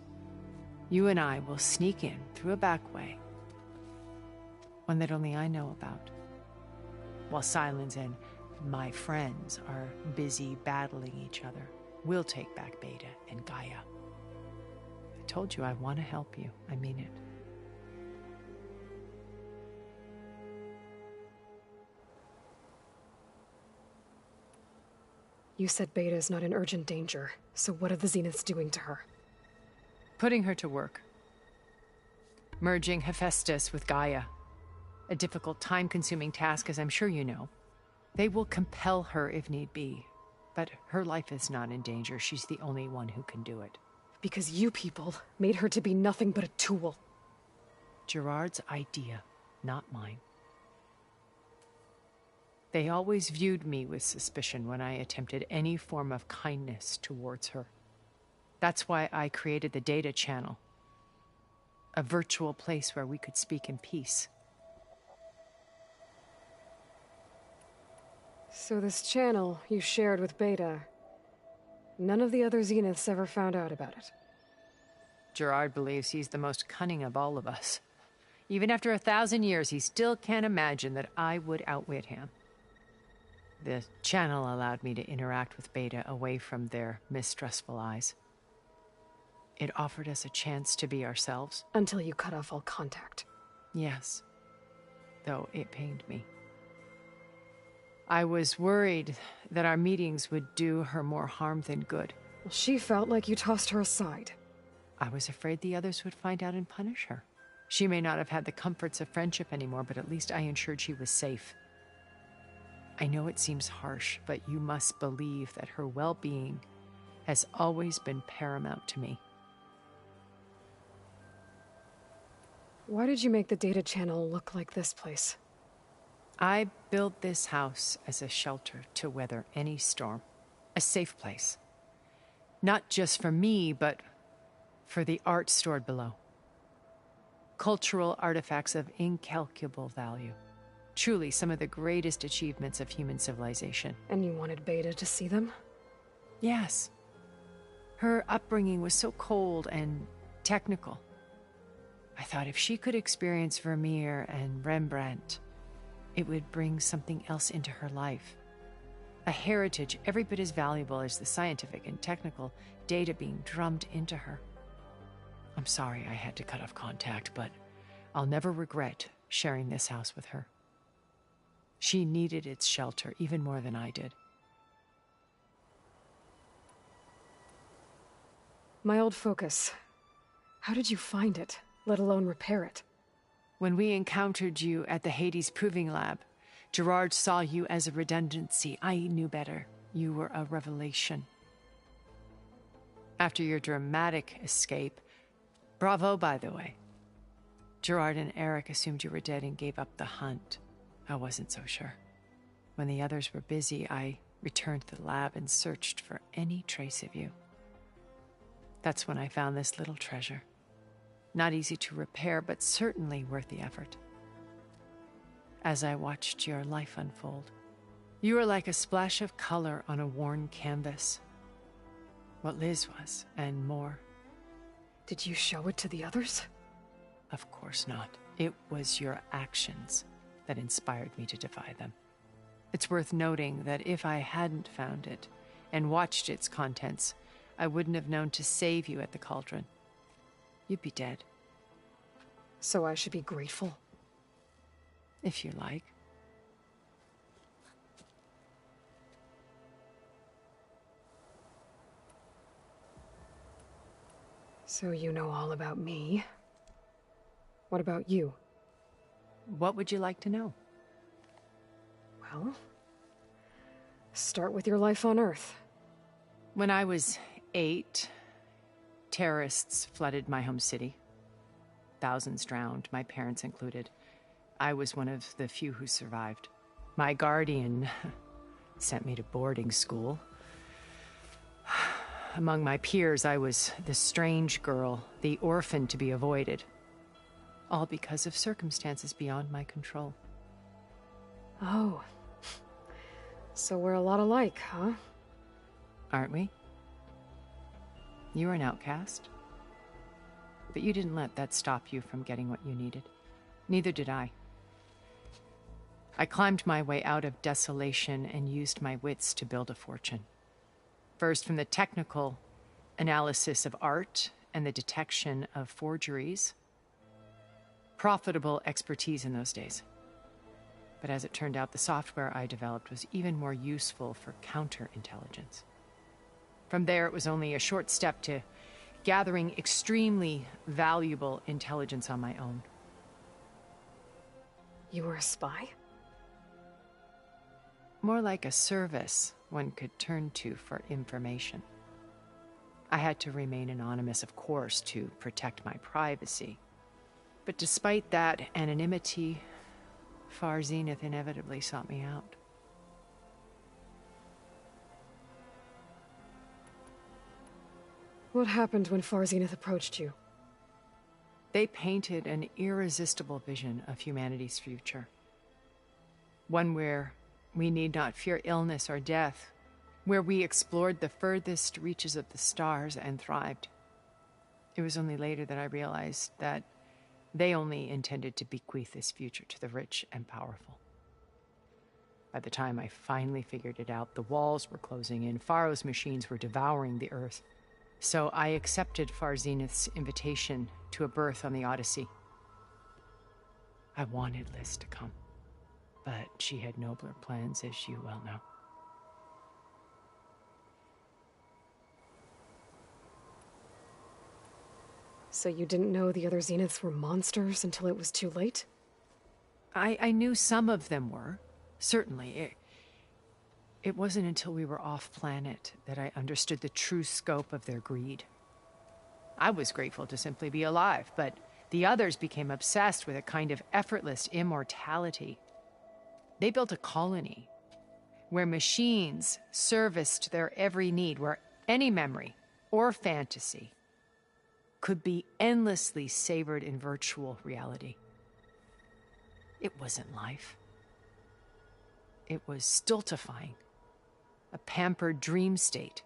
you and I will sneak in through a back way. One that only I know about. While Silence and my friends are busy battling each other, we'll take back Beta and Gaia. I told you I want to help you. I mean it. You said Beta is not in urgent danger, so what are the Zeniths doing to her? Putting her to work. Merging Hephaestus with Gaia. A difficult, time-consuming task, as I'm sure you know. They will compel her if need be, but her life is not in danger. She's the only one who can do it. Because you people made her to be nothing but a tool. Gerard's idea, not mine. They always viewed me with suspicion when I attempted any form of kindness towards her. That's why I created the data channel. A virtual place where we could speak in peace. So this channel you shared with Beta, none of the other Zeniths ever found out about it. Gerard believes he's the most cunning of all of us. Even after 1,000 years, he still can't imagine that I would outwit him. The channel allowed me to interact with Beta away from their mistrustful eyes. It offered us a chance to be ourselves. Until you cut off all contact. Yes. Though it pained me. I was worried that our meetings would do her more harm than good. Well, she felt like you tossed her aside. I was afraid the others would find out and punish her. She may not have had the comforts of friendship anymore, but at least I ensured she was safe. I know it seems harsh, but you must believe that her well-being has always been paramount to me. Why did you make the data channel look like this place? I built this house as a shelter to weather any storm. A safe place. Not just for me, but for the art stored below. Cultural artifacts of incalculable value. Truly some of the greatest achievements of human civilization. And you wanted Beta to see them? Yes. Her upbringing was so cold and technical. I thought if she could experience Vermeer and Rembrandt, it would bring something else into her life. A heritage every bit as valuable as the scientific and technical data being drummed into her. I'm sorry I had to cut off contact, but I'll never regret sharing this house with her. She needed its shelter even more than I did. My old focus. How did you find it, let alone repair it? When we encountered you at the Hades Proving Lab, Gerard saw you as a redundancy. I knew better. You were a revelation. After your dramatic escape, bravo, by the way. Gerard and Eric assumed you were dead and gave up the hunt. I wasn't so sure. When the others were busy, I returned to the lab and searched for any trace of you. That's when I found this little treasure. Not easy to repair, but certainly worth the effort. As I watched your life unfold, you were like a splash of color on a worn canvas. What Liz was, and more. Did you show it to the others? Of course not. It was your actions that inspired me to defy them. It's worth noting that if I hadn't found it and watched its contents, I wouldn't have known to save you at the cauldron. You'd be dead. So I should be grateful? If you like. So you know all about me. What about you? What would you like to know? Well, start with your life on Earth. When I was 8, terrorists flooded my home city. Thousands drowned, my parents included. I was one of the few who survived. My guardian sent me to boarding school. Among my peers, I was the strange girl, the orphan to be avoided. All because of circumstances beyond my control. Oh. So we're a lot alike, huh? Aren't we? You were an outcast. But you didn't let that stop you from getting what you needed. Neither did I. I climbed my way out of desolation and used my wits to build a fortune. First, from the technical analysis of art and the detection of forgeries. Profitable expertise in those days. But as it turned out, the software I developed was even more useful for counterintelligence. From there, it was only a short step to gathering extremely valuable intelligence on my own. You were a spy? More like a service one could turn to for information. I had to remain anonymous, of course, to protect my privacy. But despite that anonymity, Far Zenith inevitably sought me out. What happened when Far Zenith approached you? They painted an irresistible vision of humanity's future. One where we need not fear illness or death, where we explored the furthest reaches of the stars and thrived. It was only later that I realized that they only intended to bequeath this future to the rich and powerful. By the time I finally figured it out, the walls were closing in, Pharaoh's machines were devouring the earth. So I accepted Far Zenith's invitation to a berth on the Odyssey. I wanted Liz to come, but she had nobler plans, as you well know. So you didn't know the other Zeniths were monsters until it was too late? I knew some of them were, certainly. It wasn't until we were off-planet that I understood the true scope of their greed. I was grateful to simply be alive, but the others became obsessed with a kind of effortless immortality. They built a colony where machines serviced their every need, where any memory or fantasy could be endlessly savored in virtual reality. It wasn't life. It was stultifying, a pampered dream state.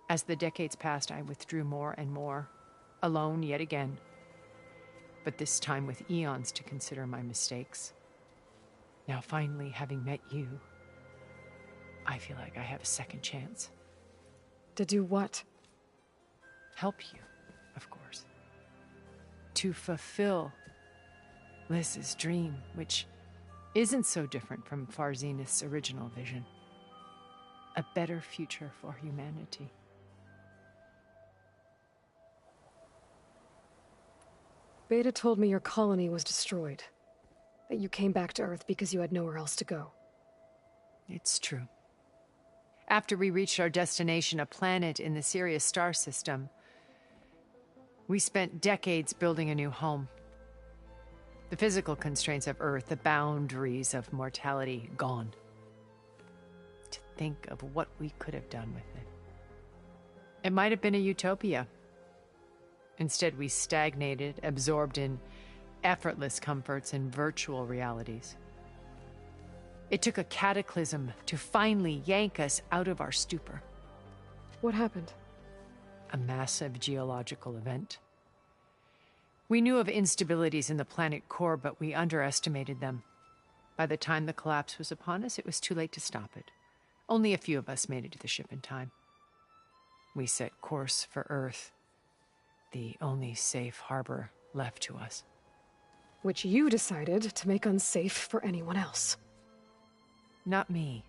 As the decades passed, I withdrew more and more, alone yet again, but this time with eons to consider my mistakes. Now finally, having met you, I feel like I have a second chance. To do what? Help you, of course. To fulfill Liz's dream, which isn't so different from Far Zenith's original vision. A better future for humanity. Beta told me your colony was destroyed. That you came back to Earth because you had nowhere else to go. It's true. After we reached our destination, a planet in the Sirius star system, we spent decades building a new home. The physical constraints of Earth, the boundaries of mortality, gone. To think of what we could have done with it. It might have been a utopia. Instead, we stagnated, absorbed in effortless comforts and virtual realities. It took a cataclysm to finally yank us out of our stupor. What happened? A massive geological event. We knew of instabilities in the planet core, but we underestimated them. By the time the collapse was upon us, it was too late to stop it. Only a few of us made it to the ship in time. We set course for Earth, the only safe harbor left to us. Which you decided to make unsafe for anyone else. Not me.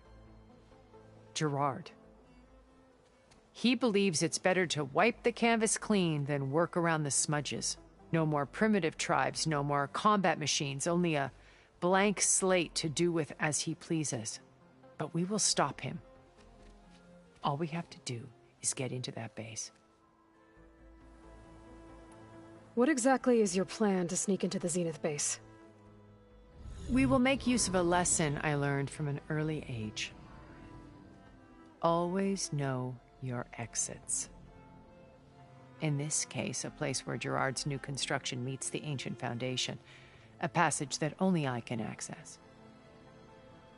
Gerard. He believes it's better to wipe the canvas clean than work around the smudges. No more primitive tribes, no more combat machines, only a blank slate to do with as he pleases. But we will stop him. All we have to do is get into that base. What exactly is your plan to sneak into the Zenith base? We will make use of a lesson I learned from an early age. Always know your exits. In this case, a place where Gerard's new construction meets the ancient foundation, a passage that only I can access.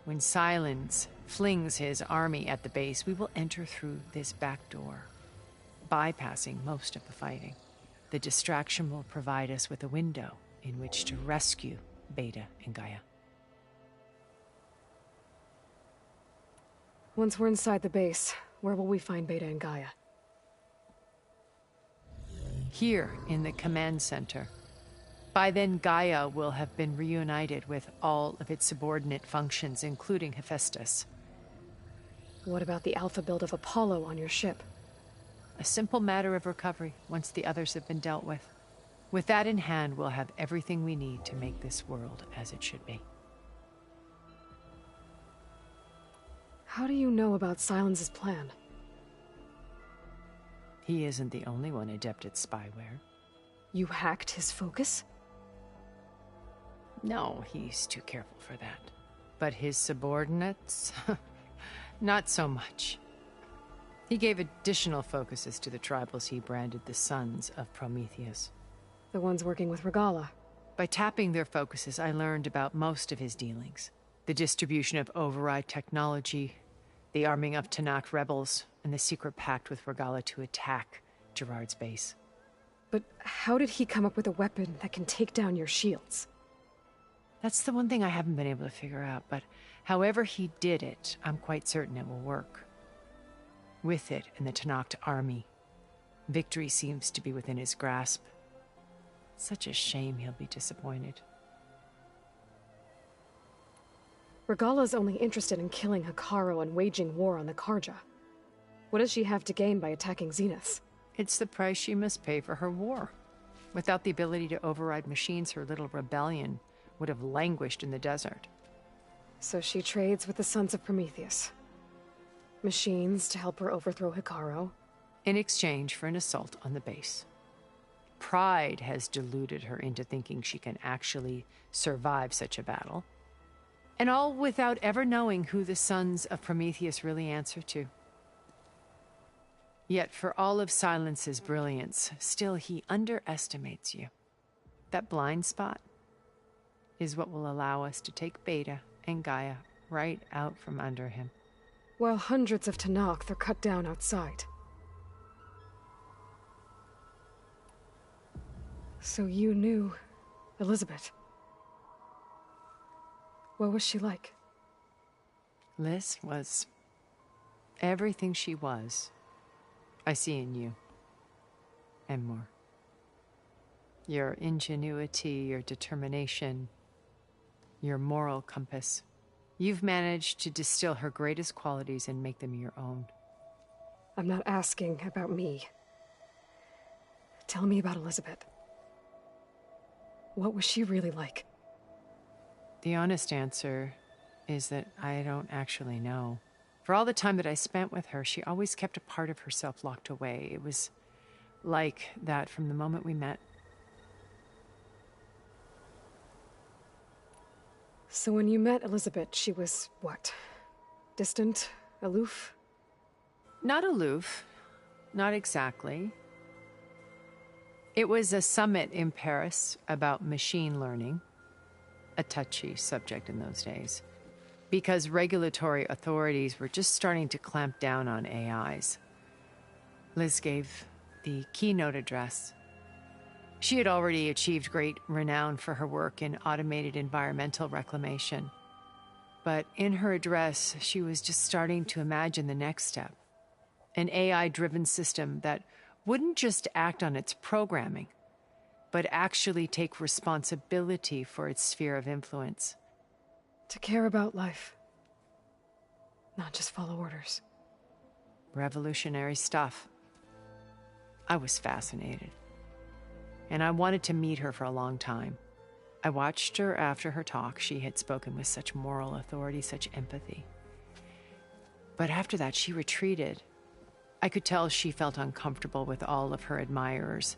When Silence flings his army at the base, we will enter through this back door, bypassing most of the fighting. The distraction will provide us with a window in which to rescue Beta and Gaia. Once we're inside the base, where will we find Beta and Gaia? Here in the command center. By then, Gaia will have been reunited with all of its subordinate functions, including Hephaestus. What about the alpha build of Apollo on your ship? A simple matter of recovery once the others have been dealt with. With that in hand, we'll have everything we need to make this world as it should be. How do you know about Silence's plan? He isn't the only one adept at spyware. You hacked his focus? No, he's too careful for that. But his subordinates? Not so much. He gave additional focuses to the tribals he branded the Sons of Prometheus. The ones working with Regala. By tapping their focuses, I learned about most of his dealings. The distribution of override technology, the arming of Tanakh rebels, and the secret pact with Regala to attack Gerard's base. But how did he come up with a weapon that can take down your shields? That's the one thing I haven't been able to figure out, but however he did it, I'm quite certain it will work. With it and the Tanakh army, victory seems to be within his grasp. Such a shame he'll be disappointed. Regala's only interested in killing Hekarro and waging war on the Karja. What does she have to gain by attacking Zenith? It's the price she must pay for her war. Without the ability to override machines, her little rebellion would have languished in the desert. So she trades with the Sons of Prometheus. Machines to help her overthrow Hekarro. In exchange for an assault on the base. Pride has deluded her into thinking she can actually survive such a battle. And all without ever knowing who the Sons of Prometheus really answer to. Yet for all of Silence's brilliance, still he underestimates you. That blind spot is what will allow us to take Beta and Gaia right out from under him. While hundreds of Tanakh are cut down outside. So you knew Elizabeth. What was she like? Liz was everything she was. I see in you. And more. Your ingenuity, your determination, your moral compass. You've managed to distill her greatest qualities and make them your own. I'm not asking about me. Tell me about Elizabeth. What was she really like? The honest answer is that I don't actually know. For all the time that I spent with her, she always kept a part of herself locked away. It was like that from the moment we met. So when you met Elizabeth, she was what? Distant? Aloof? Not aloof. Not exactly. It was a summit in Paris about machine learning. A touchy subject in those days. Because regulatory authorities were just starting to clamp down on AIs. Liz gave the keynote address. She had already achieved great renown for her work in automated environmental reclamation. But in her address, she was just starting to imagine the next step. An AI-driven system that wouldn't just act on its programming, but actually take responsibility for its sphere of influence. To care about life. Not just follow orders. Revolutionary stuff. I was fascinated. And I wanted to meet her for a long time. I watched her after her talk. She had spoken with such moral authority, such empathy. But after that, she retreated. I could tell she felt uncomfortable with all of her admirers.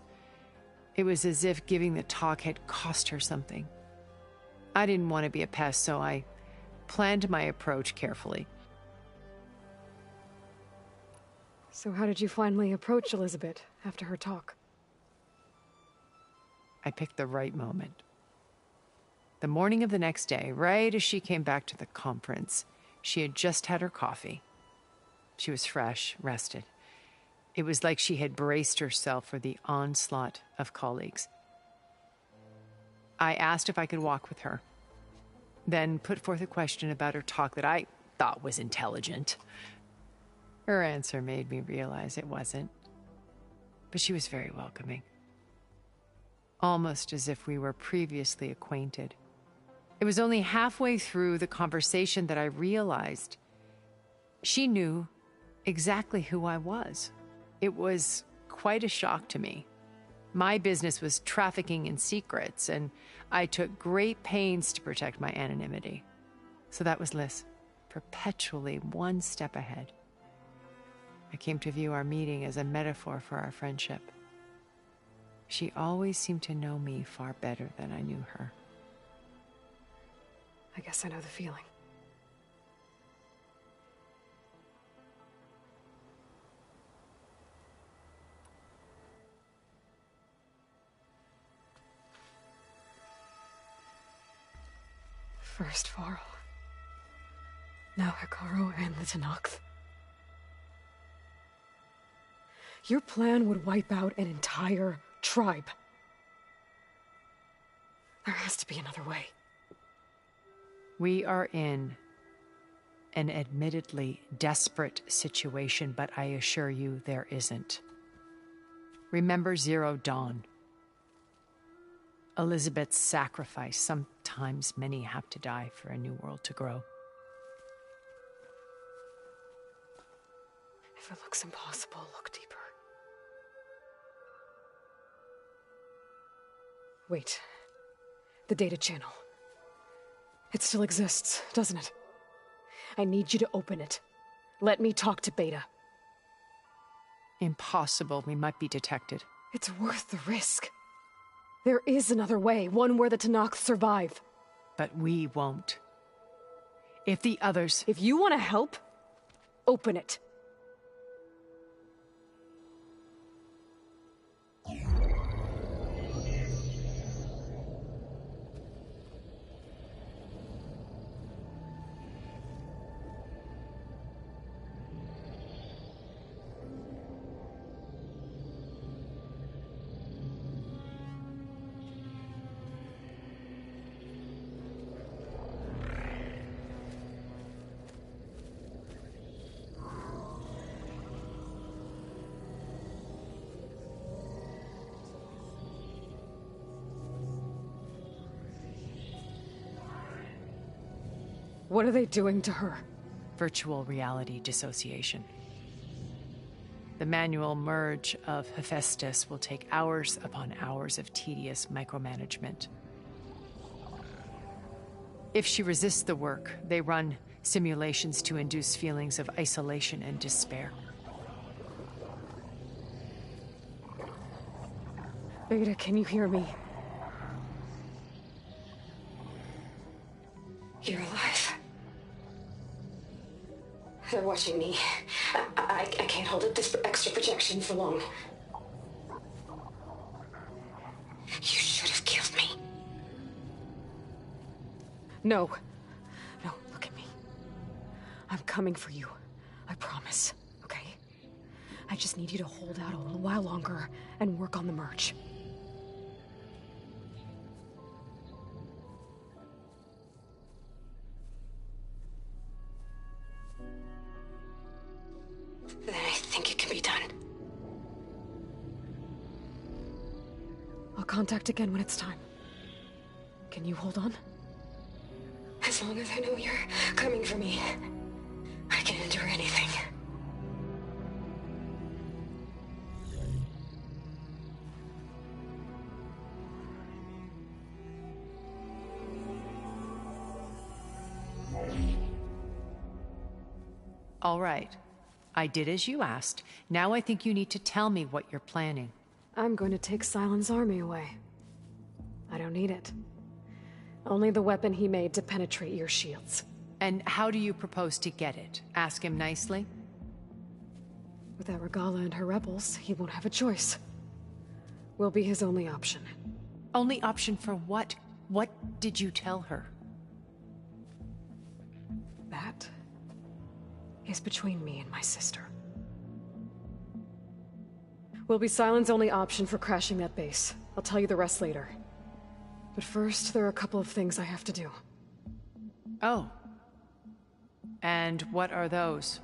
It was as if giving the talk had cost her something. I didn't want to be a pest, so I planned my approach carefully. So how did you finally approach Elizabeth after her talk? I picked the right moment. The morning of the next day, right as she came back to the conference, she had just had her coffee. She was fresh, rested. It was like she had braced herself for the onslaught of colleagues. I asked if I could walk with her, then put forth a question about her talk that I thought was intelligent. Her answer made me realize it wasn't, but she was very welcoming. Almost as if we were previously acquainted. It was only halfway through the conversation that I realized she knew exactly who I was. It was quite a shock to me. My business was trafficking in secrets, and I took great pains to protect my anonymity. So that was Liz, perpetually one step ahead. I came to view our meeting as a metaphor for our friendship. She always seemed to know me far better than I knew her. I guess I know the feeling. First Varl. Now Hikaru and the Tenakth. Your plan would wipe out an entire tribe. There has to be another way. We are in an admittedly desperate situation, but I assure you there isn't. Remember Zero Dawn. Elizabeth's sacrifice. Sometimes many have to die for a new world to grow. If it looks impossible, look deeper. Wait. The data channel. It still exists, doesn't it? I need you to open it. Let me talk to Beta. Impossible. We might be detected. It's worth the risk. There is another way, one where the Tenakth survive. But we won't. If the others... If you want to help, open it. What are they doing to her? Virtual reality dissociation. The manual merge of Hephaestus will take hours upon hours of tedious micromanagement. If she resists the work, they run simulations to induce feelings of isolation and despair. Beta, can you hear me? You're alive. They're watching me. I can't hold up this extra projection for long. You should have killed me. No. No, look at me. I'm coming for you. I promise, okay? I just need you to hold out a little while longer and work on the merge. Then I think it can be done. I'll contact again when it's time. Can you hold on? As long as I know you're coming for me, I can endure anything. All right. I did as you asked. Now I think you need to tell me what you're planning. I'm going to take Silent's army away. I don't need it. Only the weapon he made to penetrate your shields. And how do you propose to get it? Ask him nicely? Without Regala and her rebels, he won't have a choice. We'll be his only option. Only option for what? What did you tell her? That is between me and my sister. Will be Sylens' only option for crashing that base. I'll tell you the rest later. But first, there are a couple of things I have to do. Oh. And what are those?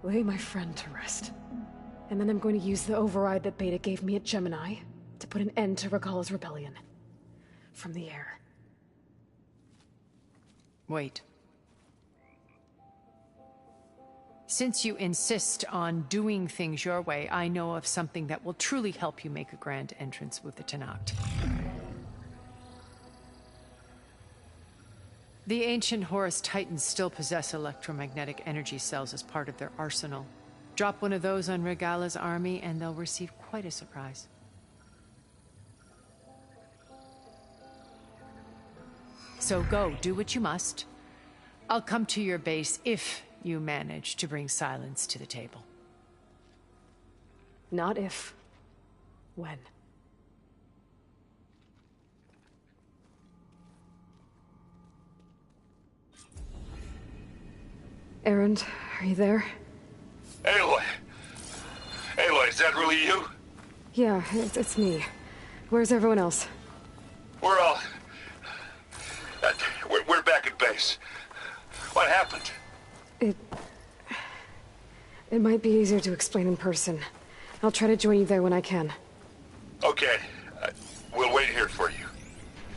Lay my friend to rest. And then I'm going to use the override that Beta gave me at Gemini to put an end to Regala's rebellion. From the air. Wait. Since you insist on doing things your way, I know of something that will truly help you make a grand entrance with the Tenakth. The ancient Horus Titans still possess electromagnetic energy cells as part of their arsenal. Drop one of those on Regala's army and they'll receive quite a surprise. So go, do what you must. I'll come to your base if you manage to bring Sylens to the table. Not if. When. Erend, are you there? Aloy! Aloy, is that really you? Yeah, it's me. Where's everyone else? We're all... We're back at base. What happened? It might be easier to explain in person. I'll try to join you there when I can. Okay. We'll wait here for you.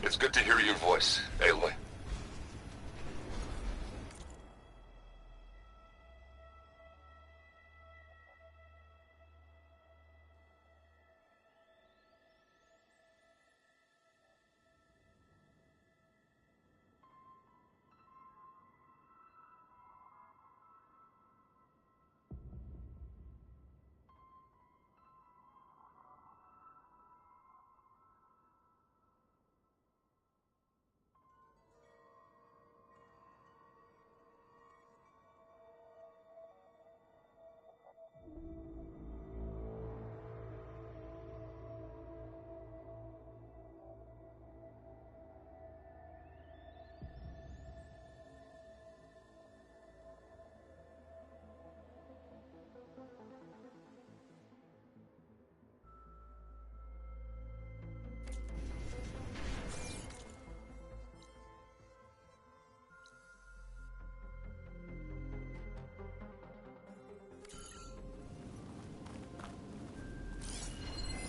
It's good to hear your voice, Aloy.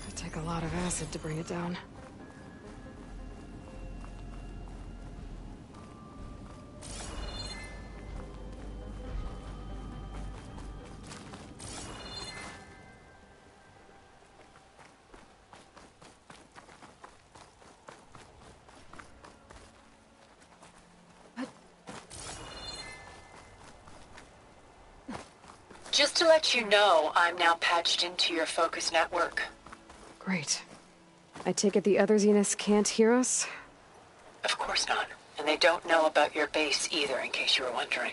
It'd take a lot of acid to bring it down. Just to let you know, I'm now patched into your focus network. Great. I take it the other Zeniths can't hear us? Of course not. And they don't know about your base either, in case you were wondering.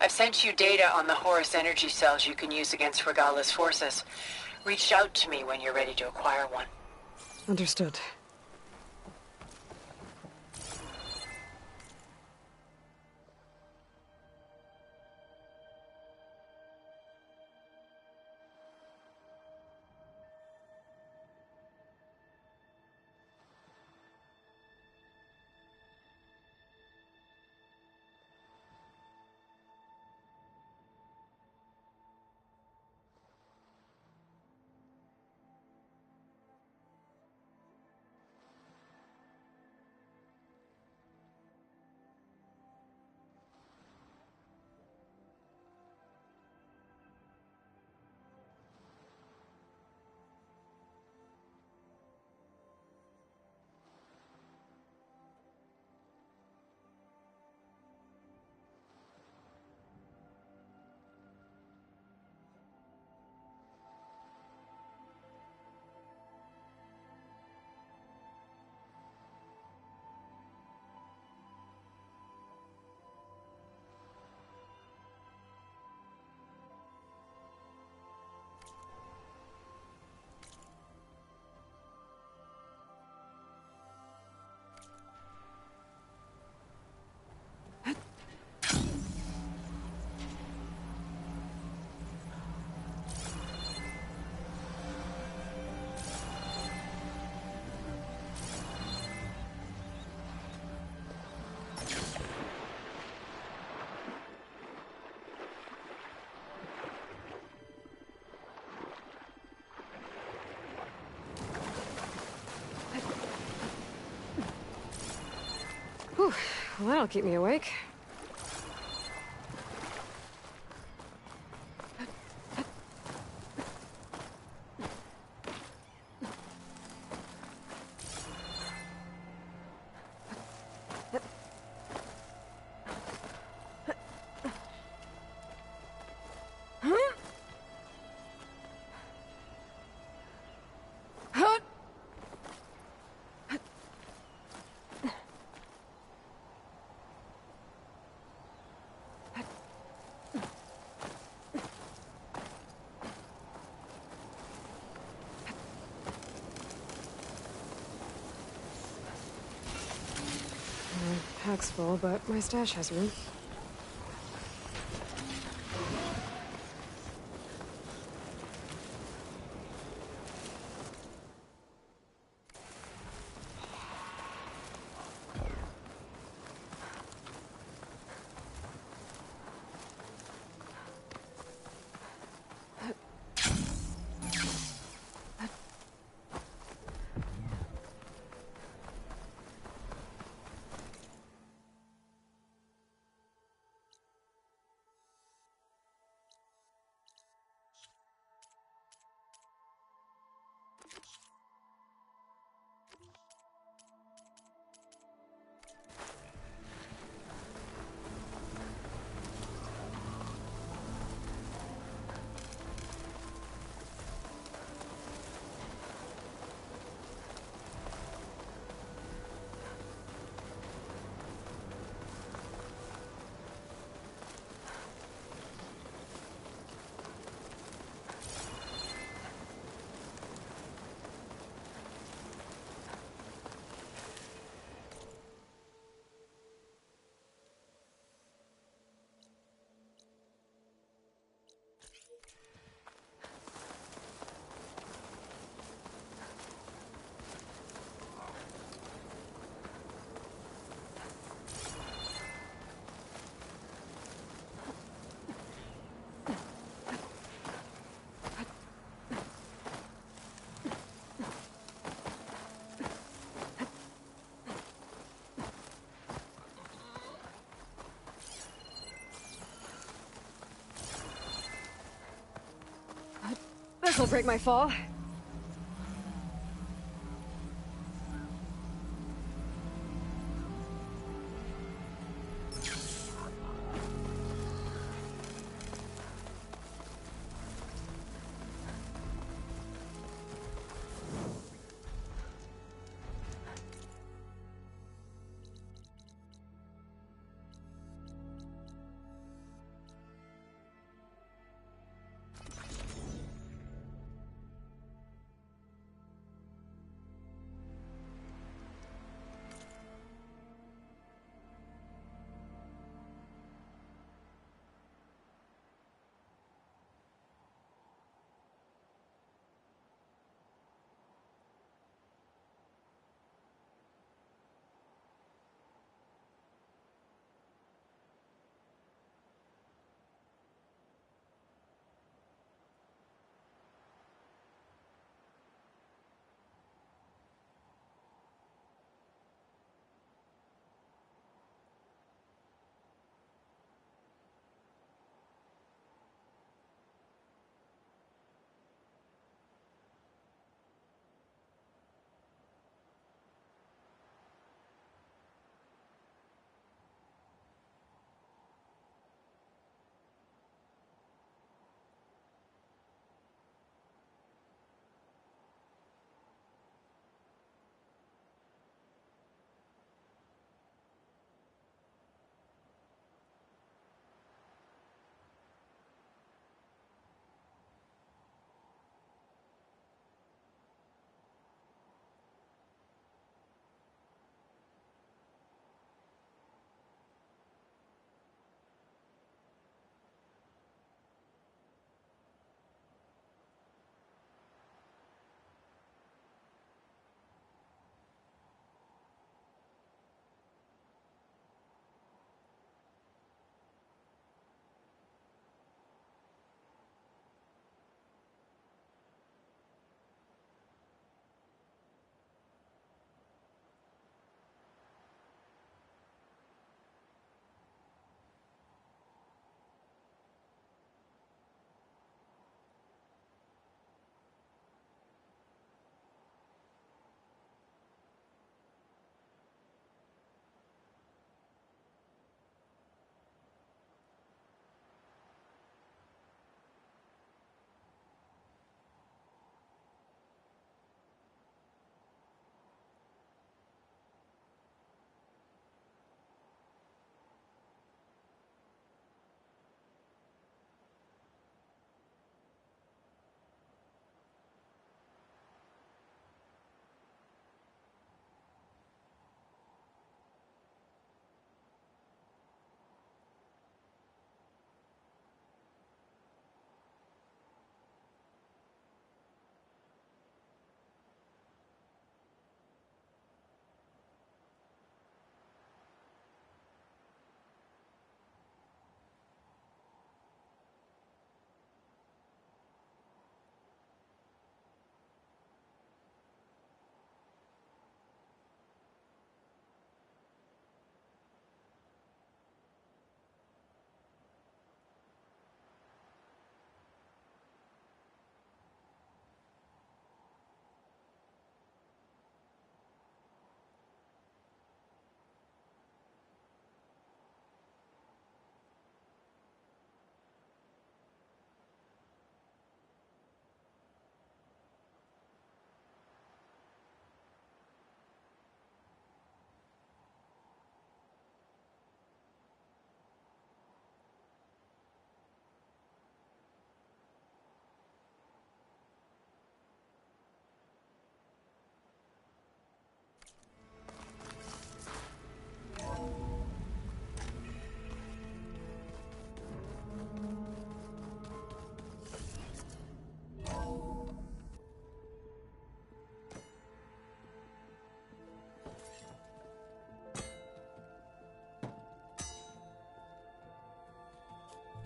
I've sent you data on the Horus energy cells you can use against Regala's forces. Reach out to me when you're ready to acquire one. Understood. Well, that'll keep me awake. Pack's full, but my stash has room. This'll break my fall.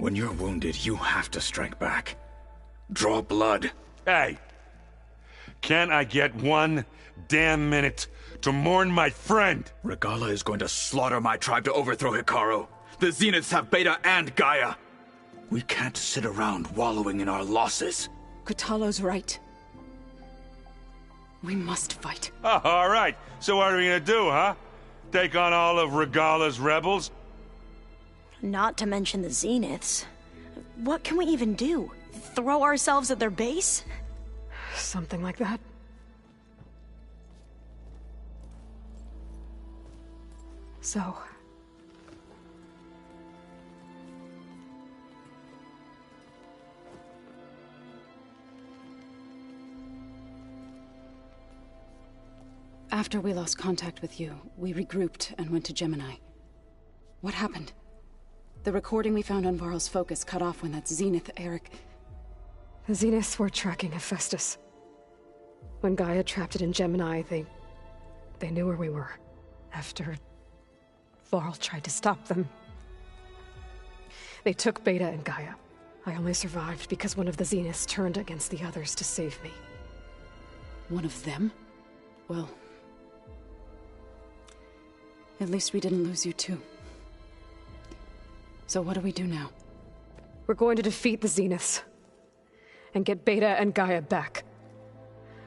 When you're wounded, you have to strike back. Draw blood. Hey! Can't I get one damn minute to mourn my friend? Regala is going to slaughter my tribe to overthrow Hikaru. The Zeniths have Beta and Gaia. We can't sit around wallowing in our losses. Kotallo's right. We must fight. Oh, all right. So what are we gonna do, huh? Take on all of Regala's rebels? Not to mention the Zeniths. What can we even do? Throw ourselves at their base? Something like that. So... After we lost contact with you, we regrouped and went to Gemini. What happened? The recording we found on Varl's focus cut off when that Zenith, Eric... The Zeniths were tracking Hephaestus. When Gaia trapped it in Gemini, they knew where we were. After... Varl tried to stop them. They took Beta and Gaia. I only survived because one of the Zeniths turned against the others to save me. One of them? Well... At least we didn't lose you too. So what do we do now? We're going to defeat the Zeniths. And get Beta and Gaia back.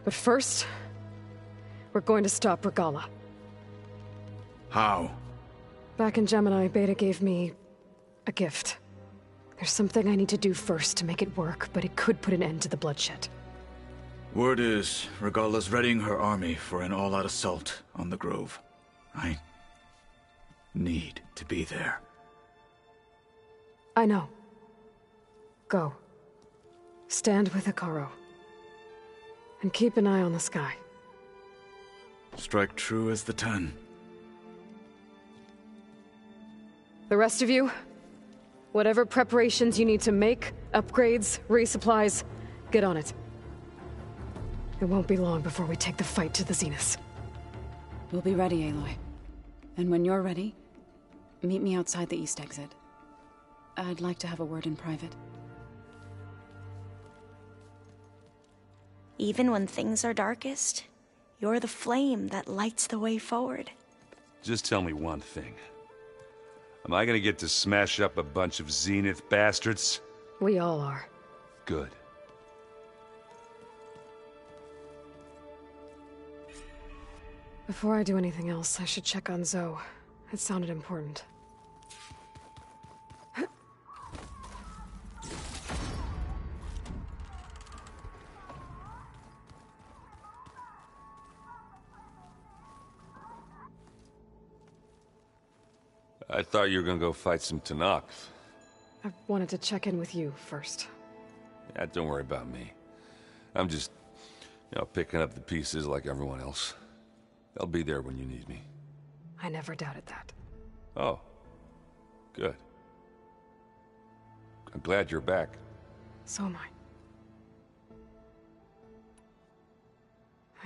But first... we're going to stop Regala. How? Back in Gemini, Beta gave me... a gift. There's something I need to do first to make it work, but it could put an end to the bloodshed. Word is, Regala's readying her army for an all-out assault on the Grove. I need to be there. I know. Go. Stand with Hikaru. And keep an eye on the sky. Strike true as the 10. The rest of you, whatever preparations you need to make, upgrades, resupplies, get on it. It won't be long before we take the fight to the Zeniths. We'll be ready, Aloy. And when you're ready, meet me outside the east exit. I'd like to have a word in private. Even when things are darkest, you're the flame that lights the way forward. Just tell me one thing. Am I gonna get to smash up a bunch of Zenith bastards? We all are. Good. Before I do anything else, I should check on Zoe. It sounded important. I thought you were gonna go fight some Tanakh. I wanted to check in with you first. Yeah, don't worry about me. I'm just, picking up the pieces like everyone else. I'll be there when you need me. I never doubted that. Oh. Good. I'm glad you're back. So am I.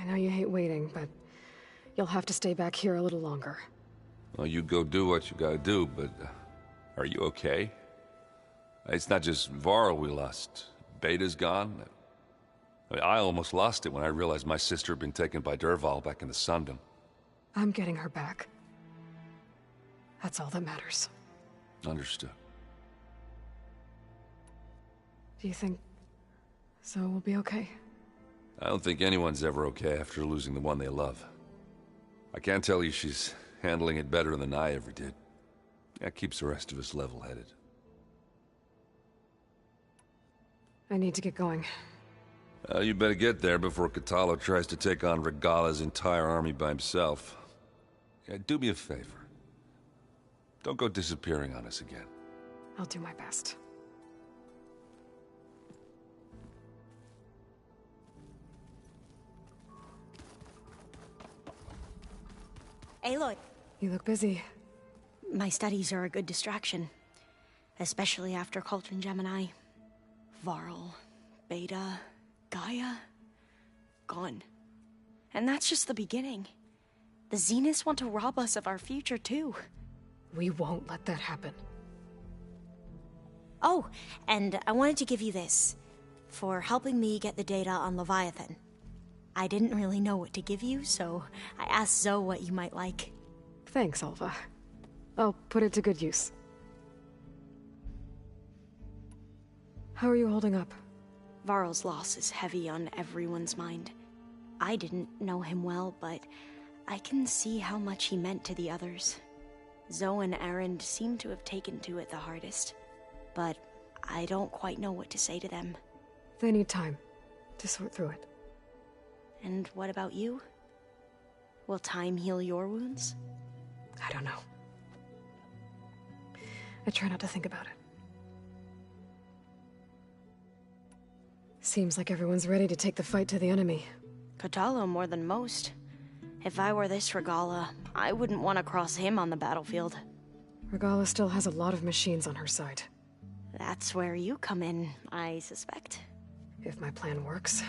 I know you hate waiting, but you'll have to stay back here a little longer. Well, you go do what you gotta do, but are you okay? It's not just Varl we lost. Beta's gone. I almost lost it when I realized my sister had been taken by Dervahl back in the Sundom. I'm getting her back. That's all that matters. Understood. Do you think Zoe will be okay? I don't think anyone's ever okay after losing the one they love. I can't tell you she's handling it better than I ever did. That keeps the rest of us level-headed. I need to get going. You better get there before Kotallo tries to take on Regala's entire army by himself. Yeah, do me a favor. Don't go disappearing on us again. I'll do my best. Aloy. You look busy. My studies are a good distraction. Especially after Cauldron Gemini. Varl, Beta, Gaia, gone. And that's just the beginning. The Zeniths want to rob us of our future, too. We won't let that happen. Oh, and I wanted to give you this, for helping me get the data on Leviathan. I didn't really know what to give you, so I asked Zoe what you might like. Thanks, Alva. I'll put it to good use. How are you holding up? Varl's loss is heavy on everyone's mind. I didn't know him well, but I can see how much he meant to the others. Zoe and Aaron seem to have taken to it the hardest, but I don't quite know what to say to them. They need time to sort through it. And what about you? Will time heal your wounds? I don't know. I try not to think about it. Seems like everyone's ready to take the fight to the enemy. Kotallo more than most. If I were this Regala, I wouldn't want to cross him on the battlefield. Regala still has a lot of machines on her side. That's where you come in, I suspect. If my plan works.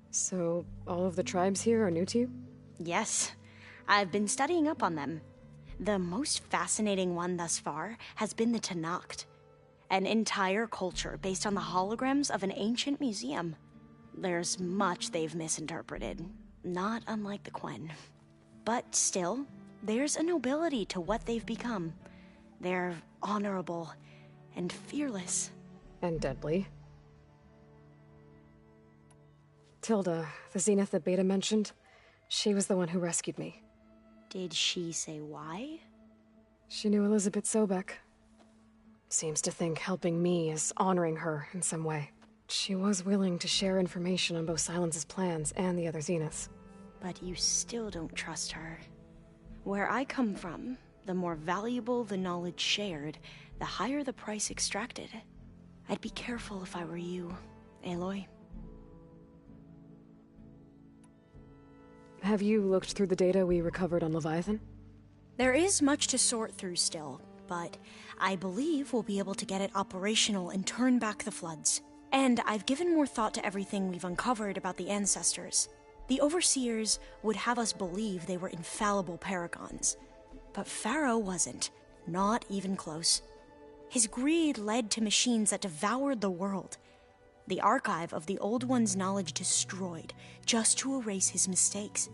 So, all of the tribes here are new to you? Yes. I've been studying up on them. The most fascinating one thus far has been the Tanacht. An entire culture based on the holograms of an ancient museum. There's much they've misinterpreted, not unlike the Quen. But still, there's a nobility to what they've become. They're honorable and fearless. And deadly. Tilda, the Zenith that Beta mentioned, she was the one who rescued me. Did she say why? She knew Elizabeth Sobek. Seems to think helping me is honoring her in some way. She was willing to share information on both Silence's plans and the other Zeniths. But you still don't trust her. Where I come from, the more valuable the knowledge shared, the higher the price extracted. I'd be careful if I were you, Aloy. Have you looked through the data we recovered on Leviathan? There is much to sort through still, but I believe we'll be able to get it operational and turn back the floods. And I've given more thought to everything we've uncovered about the ancestors. The Overseers would have us believe they were infallible paragons. But Pharaoh wasn't. Not even close. His greed led to machines that devoured the world. The archive of the Old One's knowledge destroyed, just to erase his mistakes.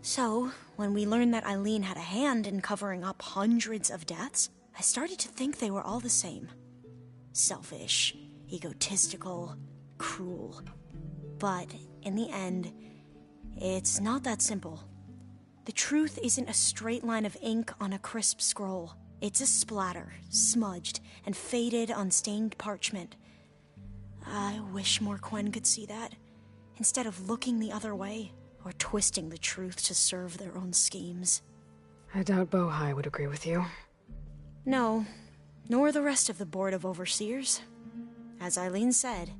So, when we learned that Eileen had a hand in covering up hundreds of deaths, I started to think they were all the same. Selfish, egotistical, cruel. But, in the end, it's not that simple. The truth isn't a straight line of ink on a crisp scroll. It's a splatter, smudged, and faded on stained parchment. I wish more Quen could see that, instead of looking the other way, or twisting the truth to serve their own schemes. I doubt Bohai would agree with you. No, nor the rest of the Board of Overseers. As Eileen said,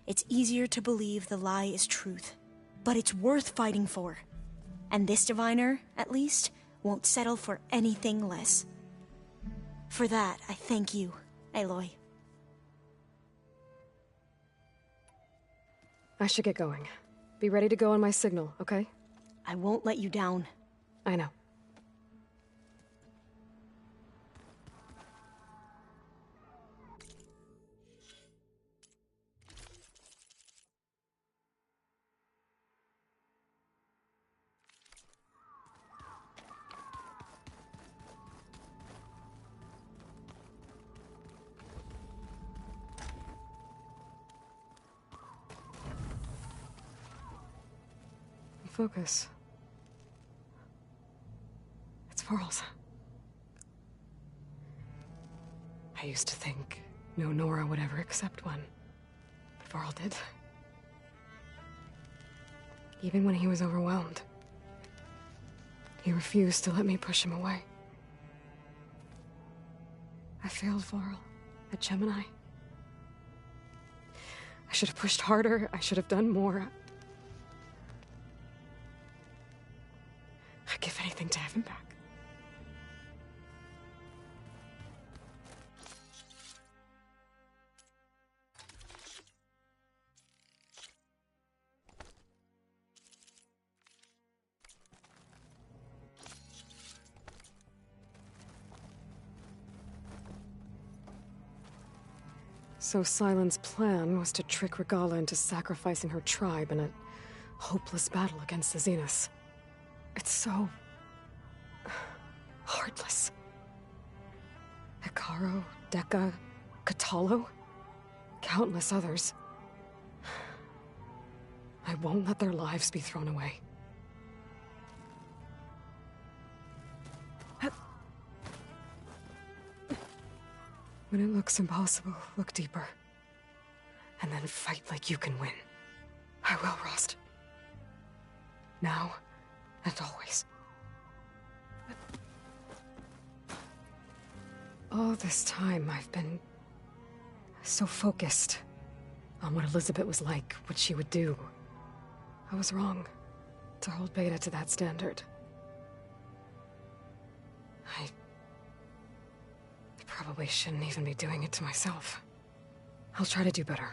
it's easier to believe the lie is truth, but it's worth fighting for. And this diviner, at least, won't settle for anything less. For that, I thank you, Aloy. I should get going. Be ready to go on my signal, okay? I won't let you down. I know. Focus. It's Varl's. I used to think no Nora would ever accept one, but Varl did. Even when he was overwhelmed, he refused to let me push him away. I failed Varl at Gemini. I should have pushed harder. I should have done more. I'd give anything to have him back. So Sylens' plan was to trick Regala into sacrificing her tribe in a hopeless battle against the Zeniths. It's so... heartless. Hikaru, Dekka, Katalo, countless others. I won't let their lives be thrown away. When it looks impossible, look deeper. And then fight like you can win. I will, Rost. Now and always. All this time, I've been so focused on what Elizabeth was like, what she would do. I was wrong to hold Beta to that standard. I probably shouldn't even be doing it to myself. I'll try to do better.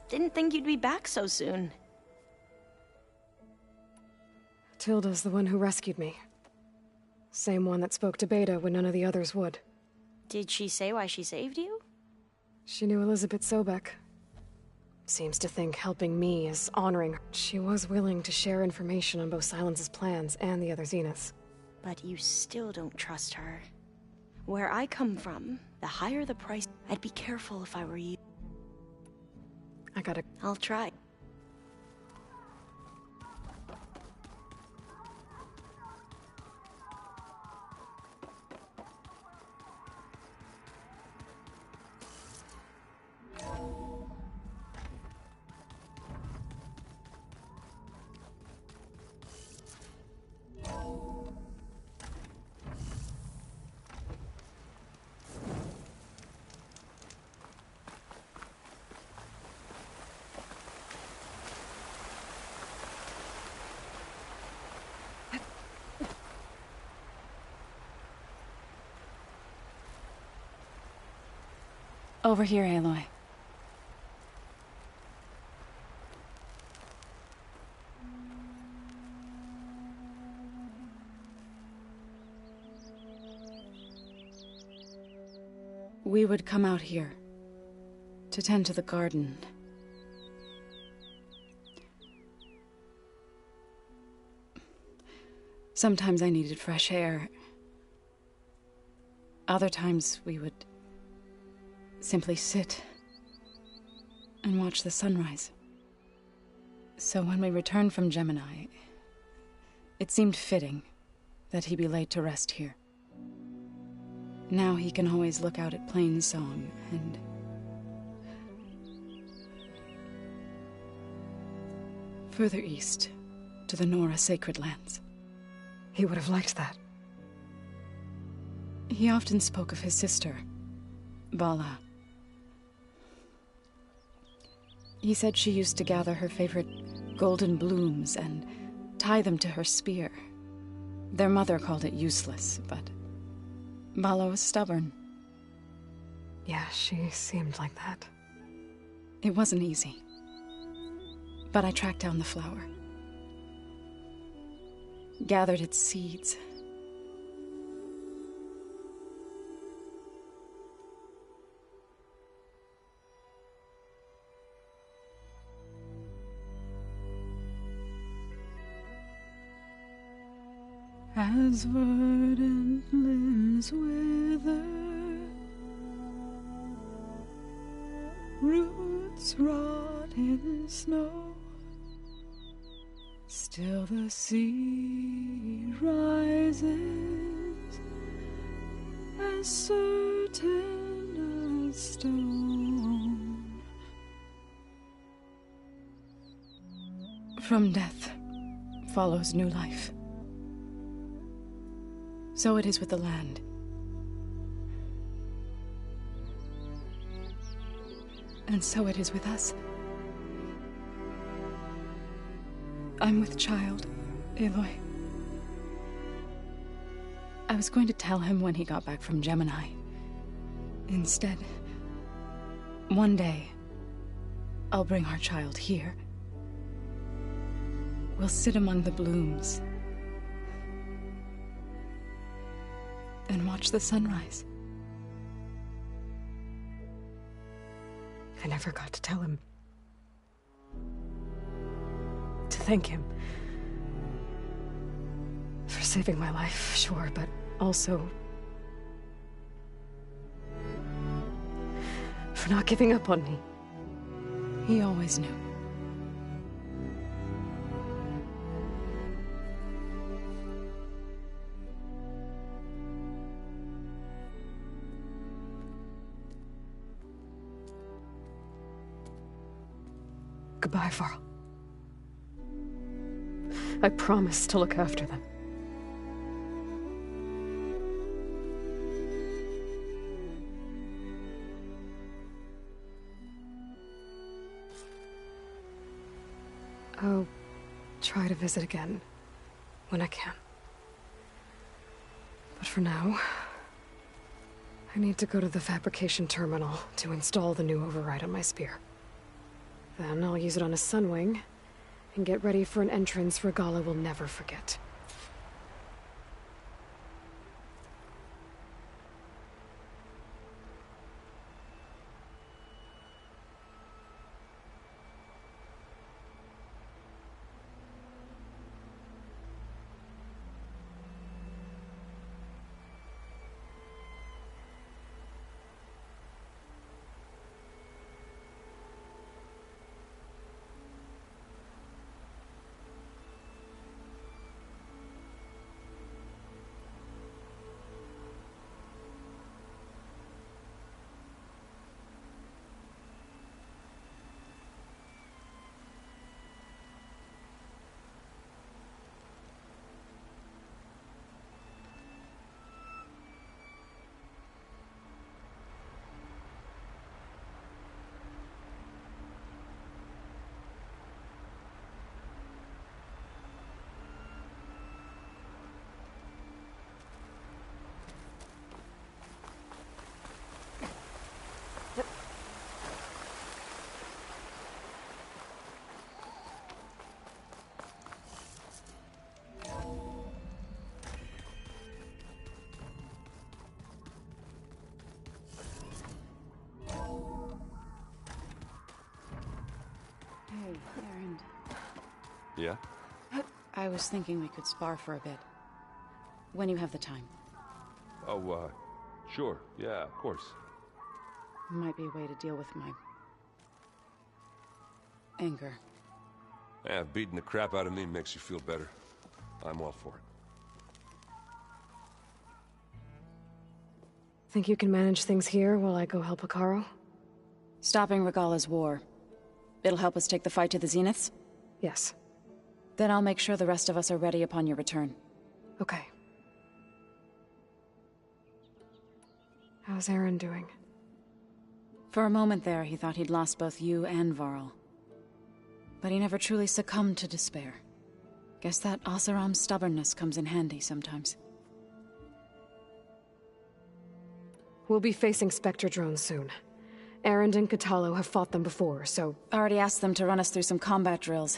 Didn't think you'd be back so soon. Tilda's the one who rescued me. Same one that spoke to Beta when none of the others would. Did she say why she saved you? She knew Elizabeth Sobek. Seems to think helping me is honoring her. She was willing to share information on both Sylens' plans and the other Zeniths. But you still don't trust her. Where I come from, the higher the price, I'd be careful if I were you. I'll try. Over here, Aloy. We would come out here to tend to the garden. Sometimes I needed fresh air. Other times we would simply sit and watch the sunrise. So when we returned from Gemini, it seemed fitting that he be laid to rest here. Now he can always look out at Plainsong and further east to the Nora sacred lands. He would have liked that. He often spoke of his sister, Vala. He said she used to gather her favorite golden blooms and tie them to her spear. Their mother called it useless, but Vala was stubborn. Yeah, she seemed like that. It wasn't easy. But I tracked down the flower. Gathered its seeds. As verdant limbs wither, roots rot in snow, still the sea rises, as certain as stone. From death follows new life. So it is with the land. And so it is with us. I'm with child, Aloy. I was going to tell him when he got back from Gemini. Instead, one day, I'll bring our child here. We'll sit among the blooms and watch the sunrise. I never got to tell him. To thank him. For saving my life, sure, but also for not giving up on me. He always knew. Goodbye, Varl. I promise to look after them. I'll try to visit again when I can. But for now, I need to go to the fabrication terminal to install the new override on my spear. Then I'll use it on a sunwing, and get ready for an entrance Regalla will never forget. Hey, Erend. Yeah? I was thinking we could spar for a bit. When you have the time. Oh, sure. Yeah, of course. Might be a way to deal with my anger. Yeah, beating the crap out of me makes you feel better. I'm all for it. Think you can manage things here while I go help Hekarro? Stopping Regalla's war. It'll help us take the fight to the Zeniths? Yes. Then I'll make sure the rest of us are ready upon your return. Okay. How's Aaron doing? For a moment there, he thought he'd lost both you and Varl. But he never truly succumbed to despair. Guess that Oseram's stubbornness comes in handy sometimes. We'll be facing Spectre drones soon. Erend and Katalo have fought them before, so... Already asked them to run us through some combat drills.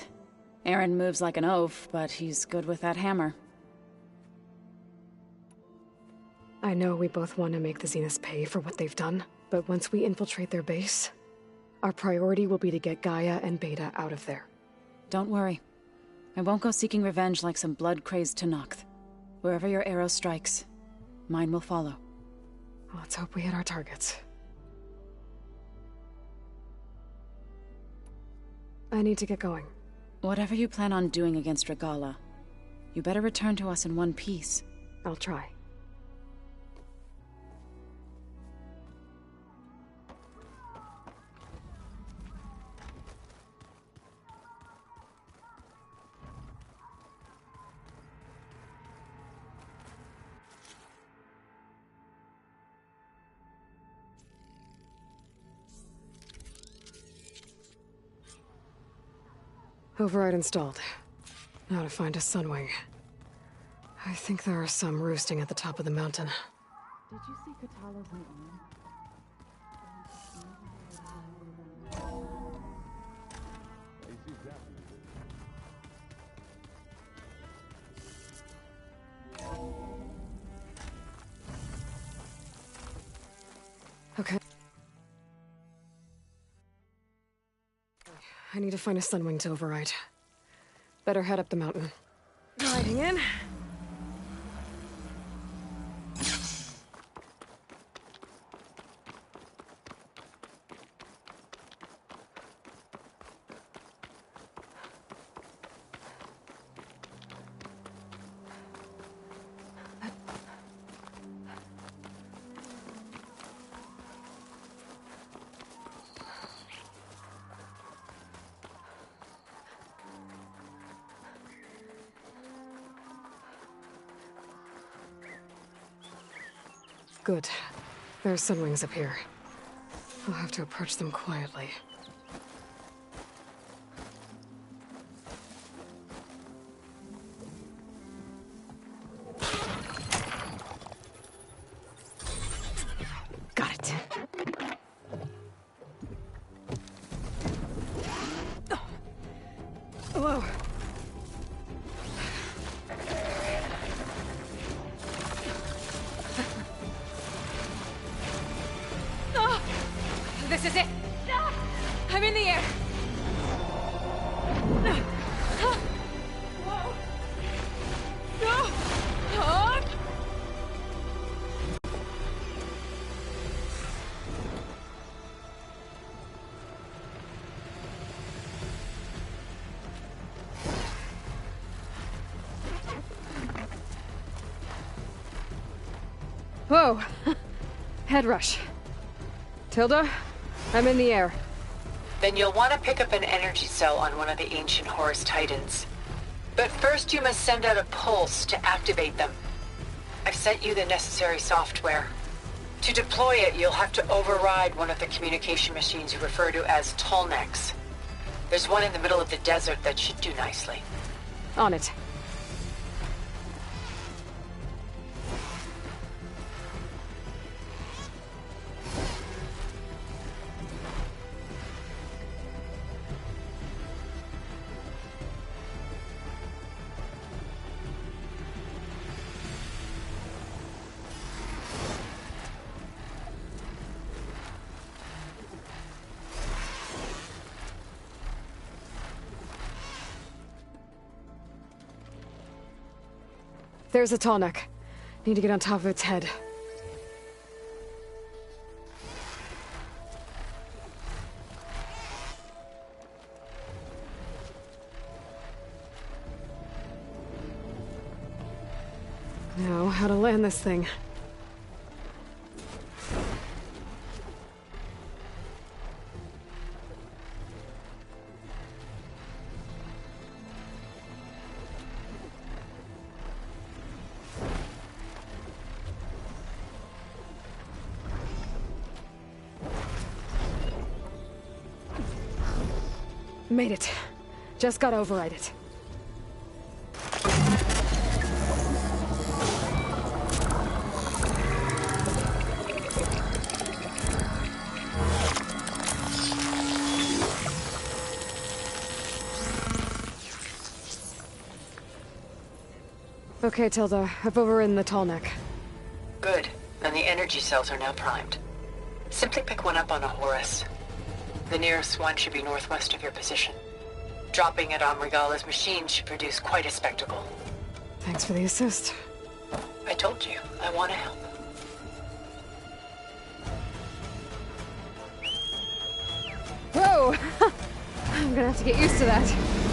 Erend moves like an oaf, but he's good with that hammer. I know we both want to make the Zeniths pay for what they've done, but once we infiltrate their base, our priority will be to get Gaia and Beta out of there. Don't worry. I won't go seeking revenge like some blood-crazed Tenakth. Wherever your arrow strikes, mine will follow. Let's hope we hit our targets. I need to get going. Whatever you plan on doing against Regalla, you better return to us in one piece. I'll try. Override installed. Now to find a sunwing. I think there are some roosting at the top of the mountain. Did you see Katalo's new arm? Okay. I need to find a sunwing to override. Better head up the mountain. Gliding in. Good. There's sunwings up here. I'll have to approach them quietly. Got it. Whoa. This is it! I'm in the air! Whoa! No! Whoa! Head rush. Tilda? I'm in the air. Then you'll want to pick up an energy cell on one of the ancient Horus Titans. But first you must send out a pulse to activate them. I've sent you the necessary software. To deploy it, you'll have to override one of the communication machines you refer to as Tolnecs. There's one in the middle of the desert that should do nicely. On it. There's a Tolnec. Need to get on top of its head. Now, how to land this thing. Made it. Just gotta override it. Okay, Tilda. I've overridden the tall neck. Good. And the energy cells are now primed. Simply pick one up on a Horus. The nearest one should be northwest of your position. Dropping it on Regala's machine should produce quite a spectacle. Thanks for the assist. I told you, I want to help. Whoa! I'm gonna have to get used to that.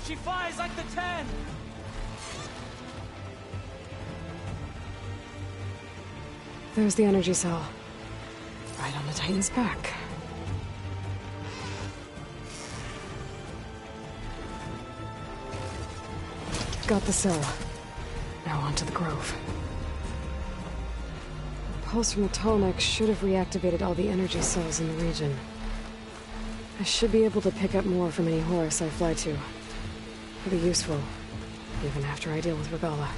She flies like the 10! There's the energy cell. Right on the Titan's back. Got the cell. Now on to the Grove. The pulse from the tall neck should have reactivated all the energy cells in the region. I should be able to pick up more from any Horus I fly to. It'll be useful, even after I deal with Regala.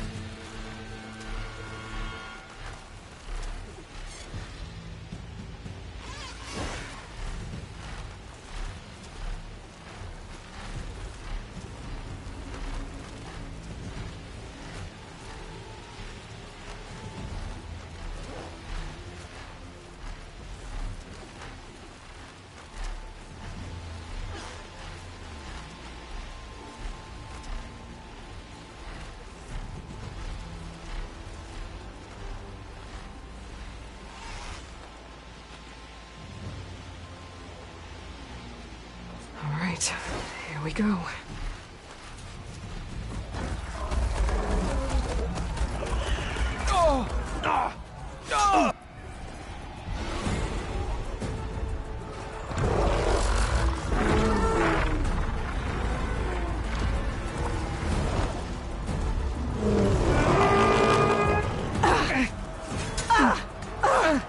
Here we go.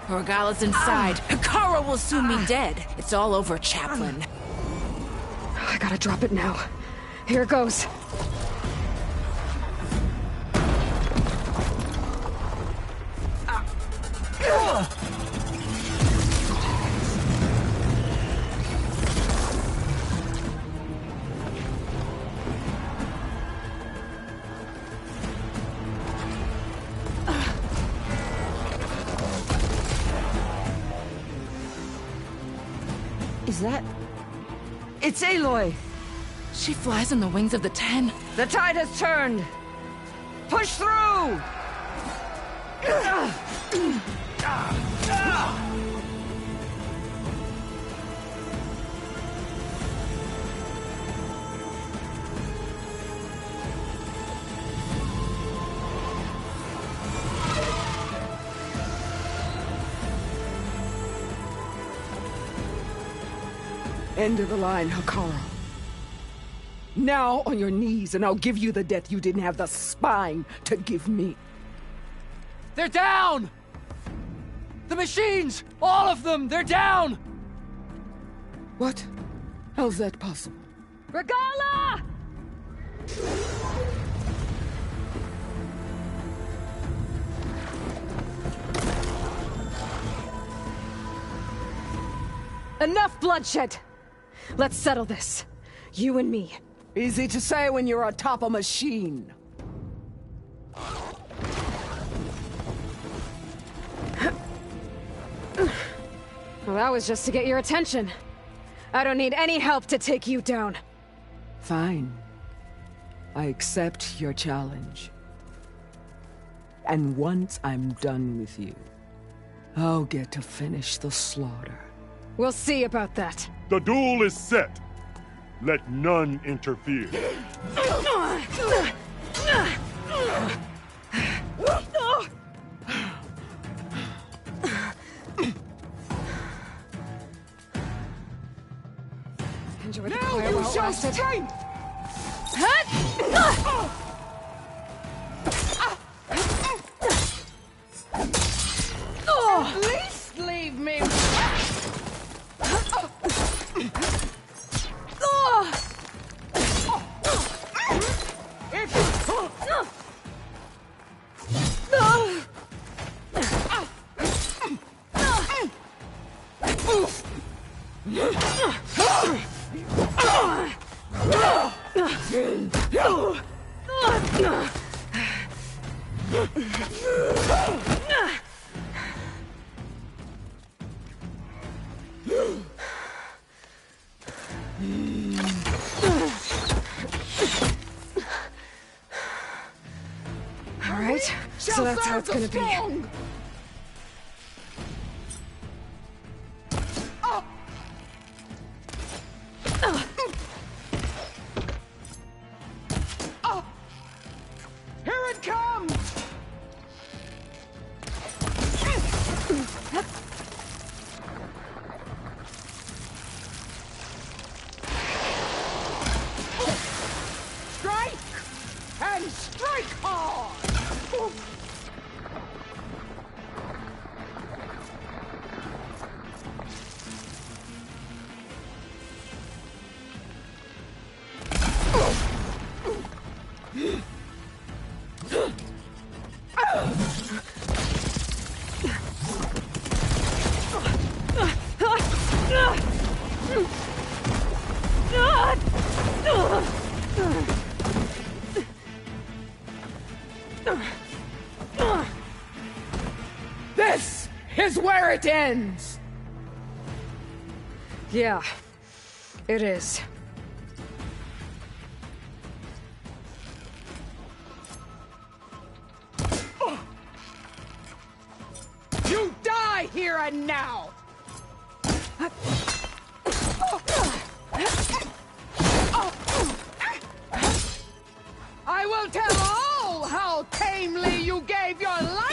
Regala's inside. Hikaru will soon be dead. It's all over, Chaplain. I gotta drop it now. Here it goes. Is that... It's Aloy! She flies on the wings of the 10. The tide has turned! Push through! End of the line, Hikaru. Now on your knees, and I'll give you the death you didn't have the spine to give me. They're down! The machines! All of them! They're down! What? How's that possible? Regala! Enough bloodshed! Let's settle this. You and me. Easy to say when you're atop a machine. Well, that was just to get your attention. I don't need any help to take you down. Fine. I accept your challenge. And once I'm done with you, I'll get to finish the slaughter. We'll see about that. The duel is set. Let none interfere. Enjoy the Now quiet you while it shall lasted. strength! At least leave me. All right, so that's how it's gonna be. Here it comes! Strike! And strike hard! This is where it ends! Yeah, it is. You die here and now! I will tell all how tamely you gave your life!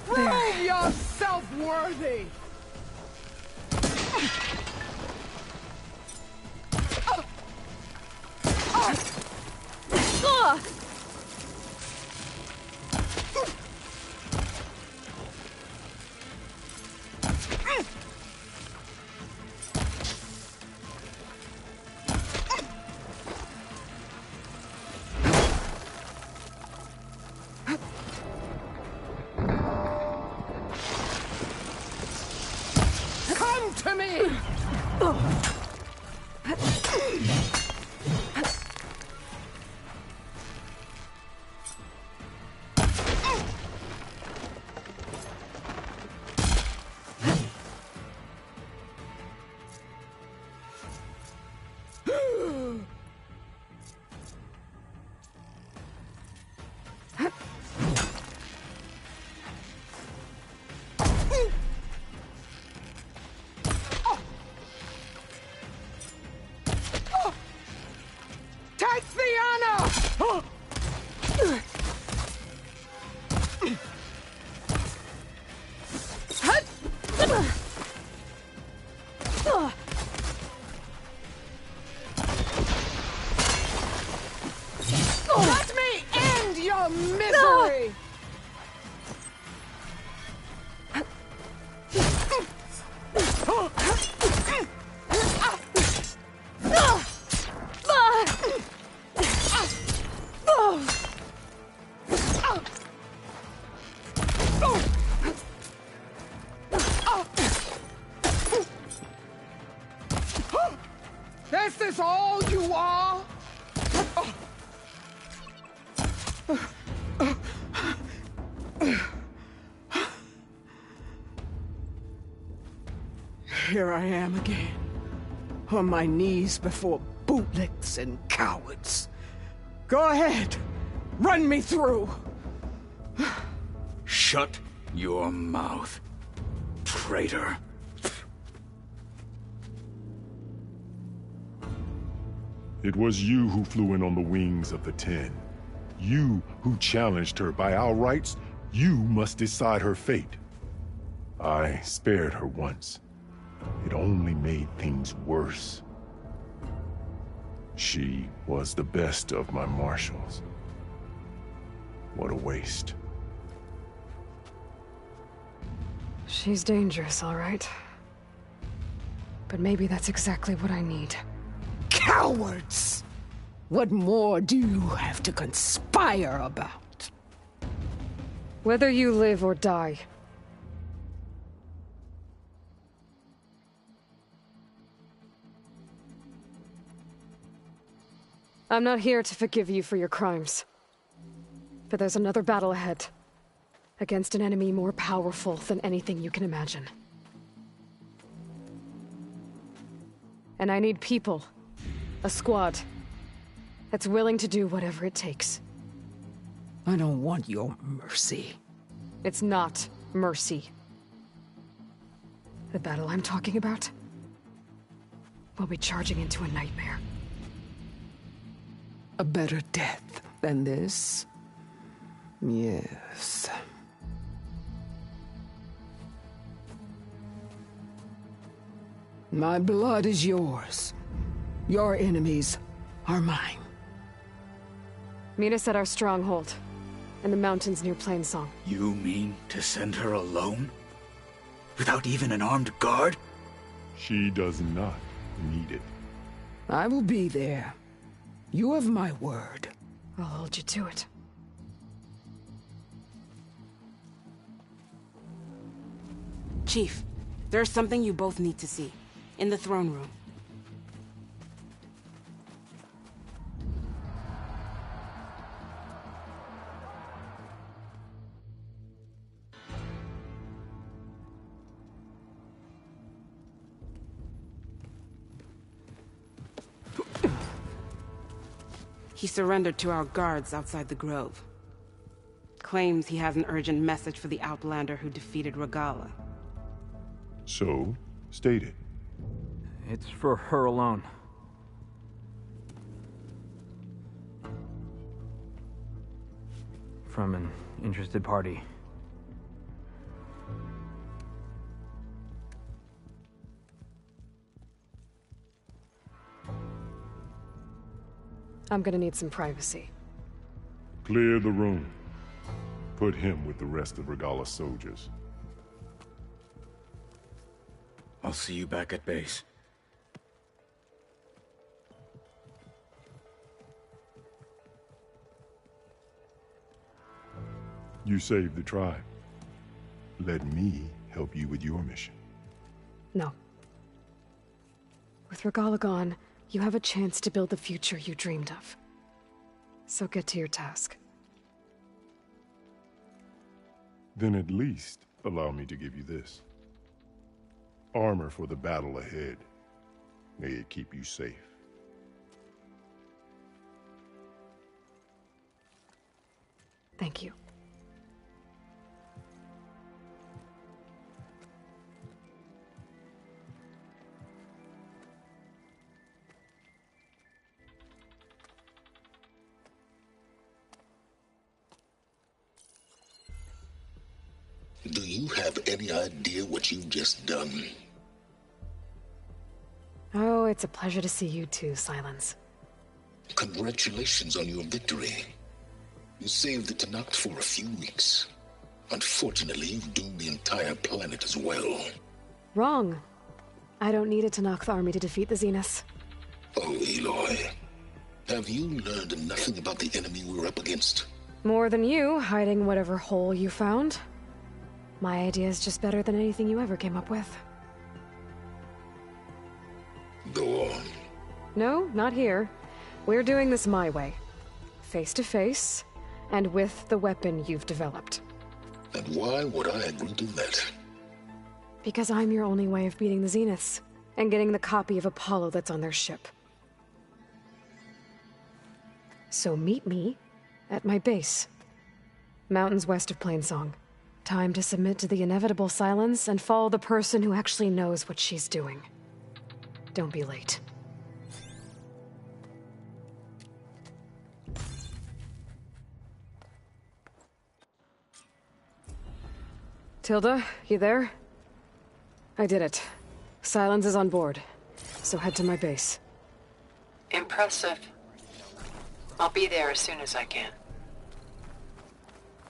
Prove yourself worthy! Let me end your misery! Is this all you are? Here I am again, on my knees before bootlicks and cowards. Go ahead, run me through. Shut your mouth, traitor. It was you who flew in on the wings of the 10. You who challenged her by our rights. You must decide her fate. I spared her once. It only made things worse. She was the best of my marshals. What a waste. She's dangerous, all right. But maybe that's exactly what I need. Cowards! What more do you have to conspire about? Whether you live or die. I'm not here to forgive you for your crimes. But there's another battle ahead. Against an enemy more powerful than anything you can imagine. And I need people. A squad. That's willing to do whatever it takes. I don't want your mercy. It's not mercy. The battle I'm talking about will be charging into a nightmare. A better death than this? Yes. My blood is yours. Your enemies are mine. Meet us at our stronghold, in the mountains near Plainsong. You mean to send her alone? Without even an armed guard? She does not need it. I will be there. You have my word. I'll hold you to it. Chief, there's something you both need to see. In the throne room. He surrendered to our guards outside the grove. Claims he has an urgent message for the Outlander who defeated Regala. So, state it. It's for her alone. From an interested party. I'm gonna need some privacy. Clear the room. Put him with the rest of Regala's soldiers. I'll see you back at base. You saved the tribe. Let me help you with your mission. No. With Regala gone, you have a chance to build the future you dreamed of. So get to your task. Then at least allow me to give you this. Armor for the battle ahead. May it keep you safe. Thank you. Do you have any idea what you've just done? Oh, it's a pleasure to see you too, Silence. Congratulations on your victory. You saved the Tenakth for a few weeks. Unfortunately, you've doomed the entire planet as well. Wrong. I don't need a Tenakth army to defeat the Zeniths. Oh, Aloy. Have you learned nothing about the enemy we're up against? More than you, hiding whatever hole you found. My idea is just better than anything you ever came up with. Go on. No, not here. We're doing this my way. Face to face, and with the weapon you've developed. And why would I agree to that? Because I'm your only way of beating the Zeniths, and getting the copy of Apollo that's on their ship. So meet me at my base. Mountains west of Plainsong. Time to submit to the inevitable silence and follow the person who actually knows what she's doing. Don't be late. Tilda, you there? I did it. Silence is on board, so head to my base. Impressive. I'll be there as soon as I can.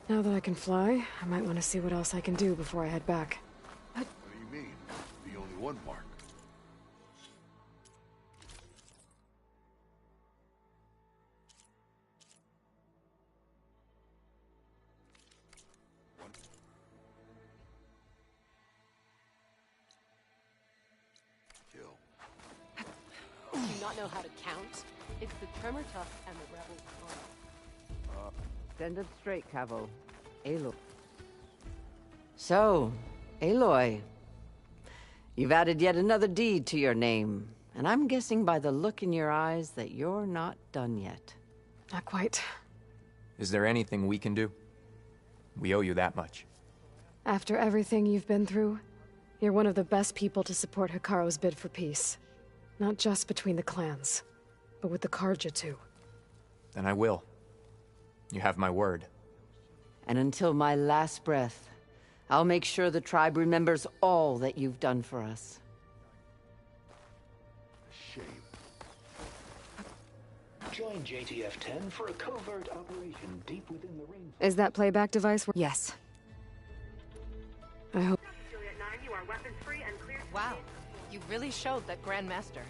Now that I can fly, I might want to see what else I can do before I head back. What do you mean? The only one mark. Do you not know how to count? It's the Tremor Tuff and the Rebel Carl. Stand up straight, Cavo. Aloy. So, Aloy. You've added yet another deed to your name, and I'm guessing by the look in your eyes that you're not done yet. Not quite. Is there anything we can do? We owe you that much. After everything you've been through, you're one of the best people to support Hikaru's bid for peace. Not just between the clans, but with the Karja too. Then I will. You have my word. And until my last breath, I'll make sure the tribe remembers all that you've done for us. Shame. Join JTF-10 for a covert operation deep within the rain. Is that playback device? Yes. I hope. Wow, you really showed that Grandmaster.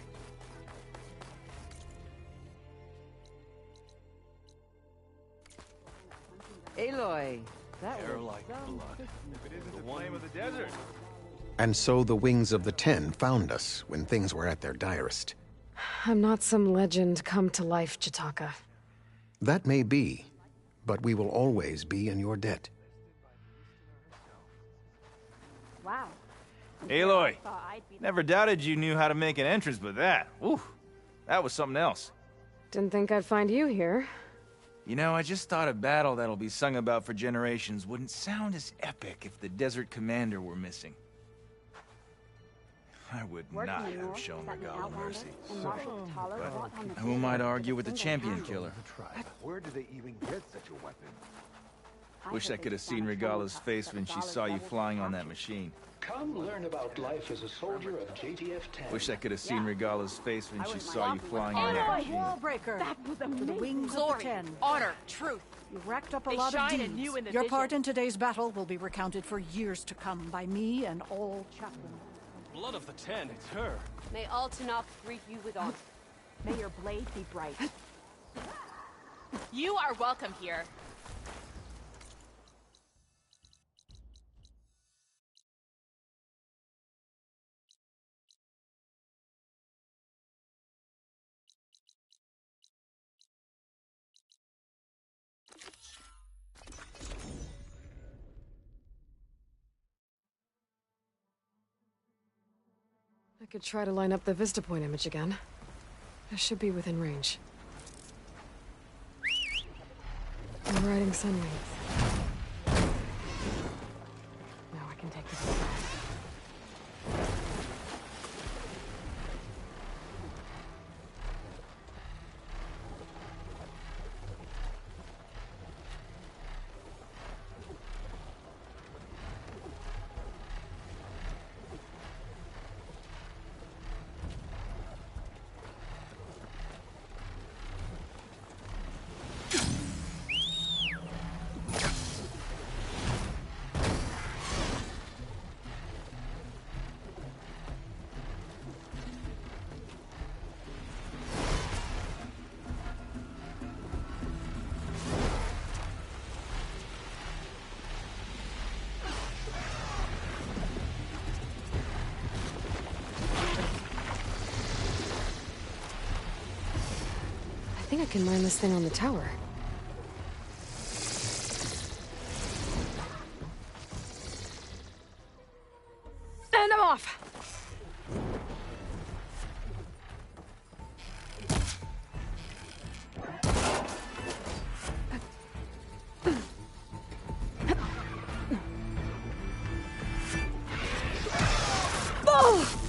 Aloy, that Air was like some blood. If it isn't the flame of the desert. And so the Wings of the Ten found us when things were at their direst. I'm not some legend come to life, Jataka. That may be, but we will always be in your debt. Wow. Aloy, never doubted you knew how to make an entrance, but that, whew, that was something else. Didn't think I'd find you here. You know, I just thought a battle that'll be sung about for generations wouldn't sound as epic if the Desert Commander were missing. I would not have shown Regala mercy. But who might argue with the champion killer? Where do they even get such a weapon? Wish I could have seen Regala's face when she saw you flying on that machine. Come learn about life as a soldier of JTF-10. Wish I could have seen Regala's face when she saw you flying on that machine. Wallbreaker. That was amazing. The Wings Glory, of the Ten. honor, truth. You racked up a They lot of shine deeds. anew in the Your vision. part in today's battle will be recounted for years to come by me and all chaplains. Blood of the Ten, it's her. May all Tenakth greet you with honor. May your blade be bright. You are welcome here. I could try to line up the Vista Point image again. I should be within range. I'm riding Sunwings. Now I can take this aside. think I can land this thing on the tower. And I'm off! Oh!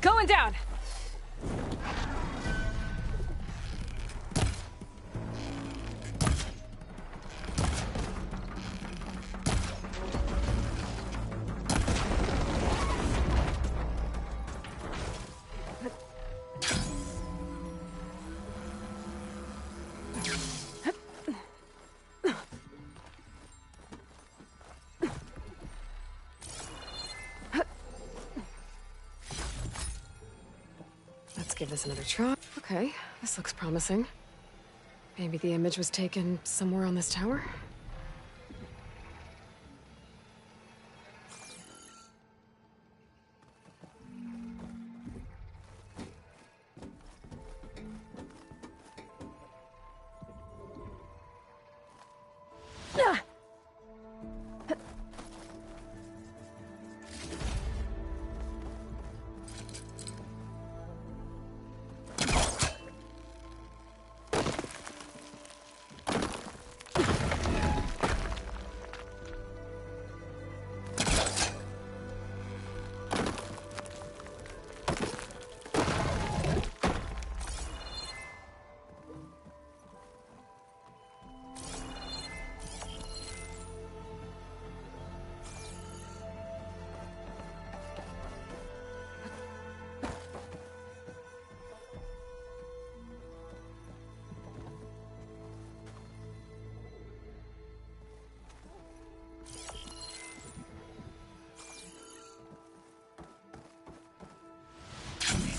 Going down! Let's give this another try. Okay, this looks promising. Maybe the image was taken somewhere on this tower?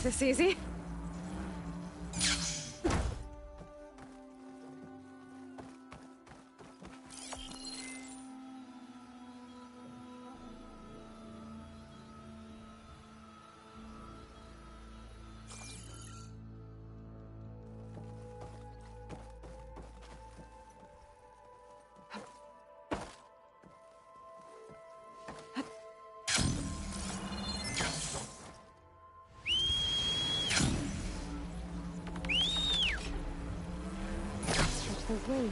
Is this easy? Wait.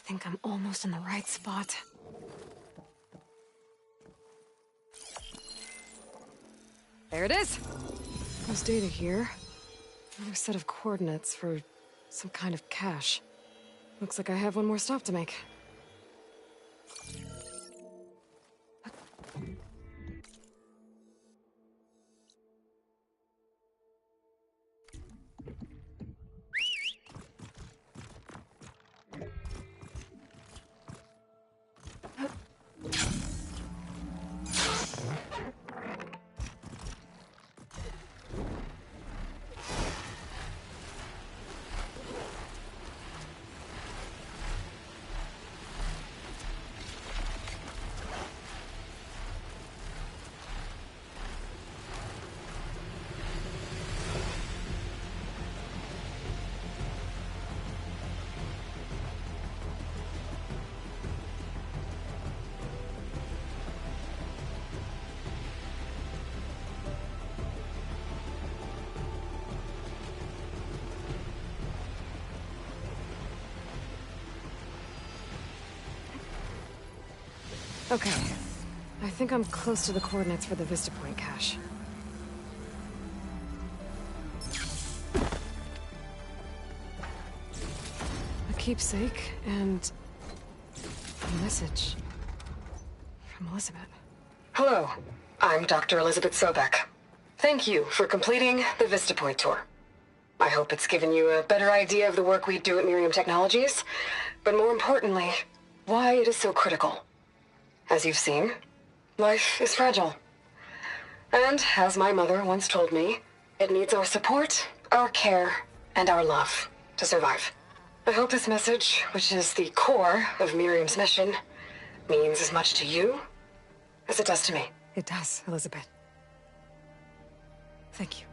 think I'm almost in the right spot. There it is! There's data here. Another set of coordinates for some kind of cache. Looks like I have one more stop to make. Okay. I think I'm close to the coordinates for the Vista Point cache. A keepsake and a message from Elizabeth. Hello, I'm Dr. Elizabeth Sobek. Thank you for completing the Vista Point tour. I hope it's given you a better idea of the work we do at Miriam Technologies, but more importantly, why it is so critical. As you've seen, life is fragile. And, as my mother once told me, it needs our support, our care, and our love to survive. I hope this message, which is the core of Miriam's mission, means as much to you as it does to me. It does, Elizabeth. Thank you.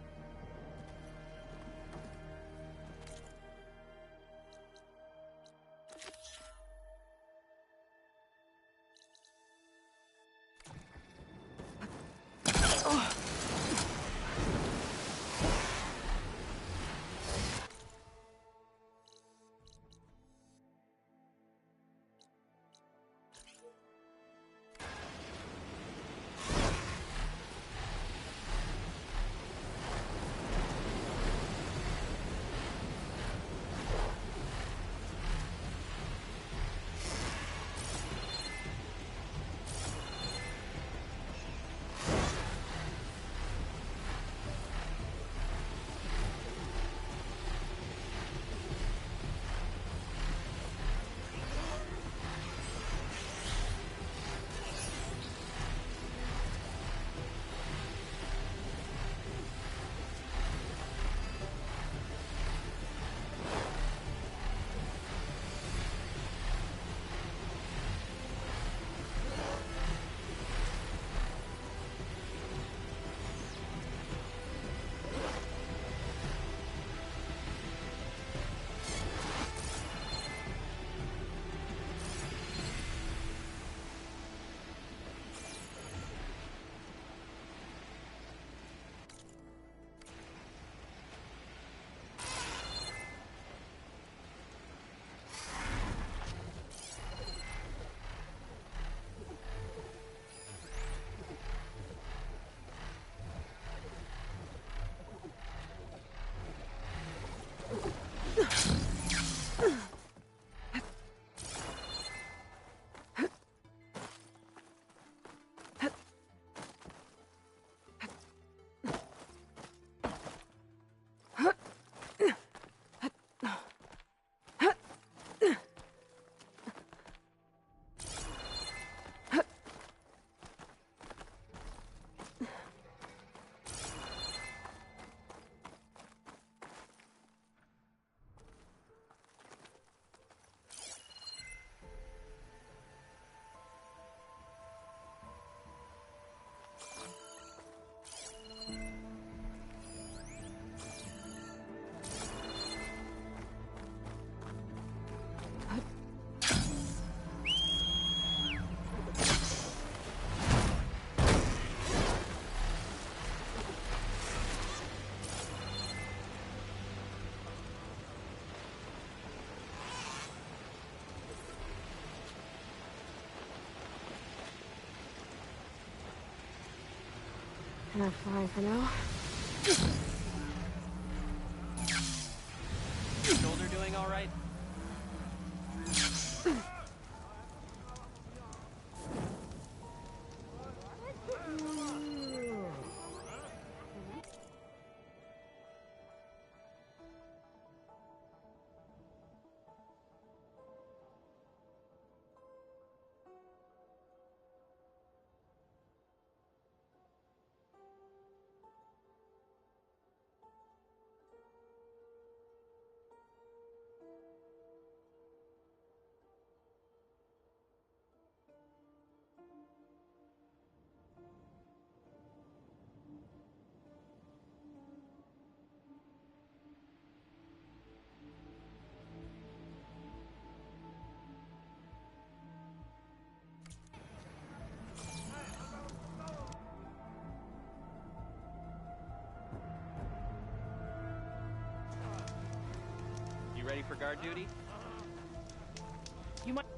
Enough flying for now. Shoulder doing all right? You ready for guard duty? You might...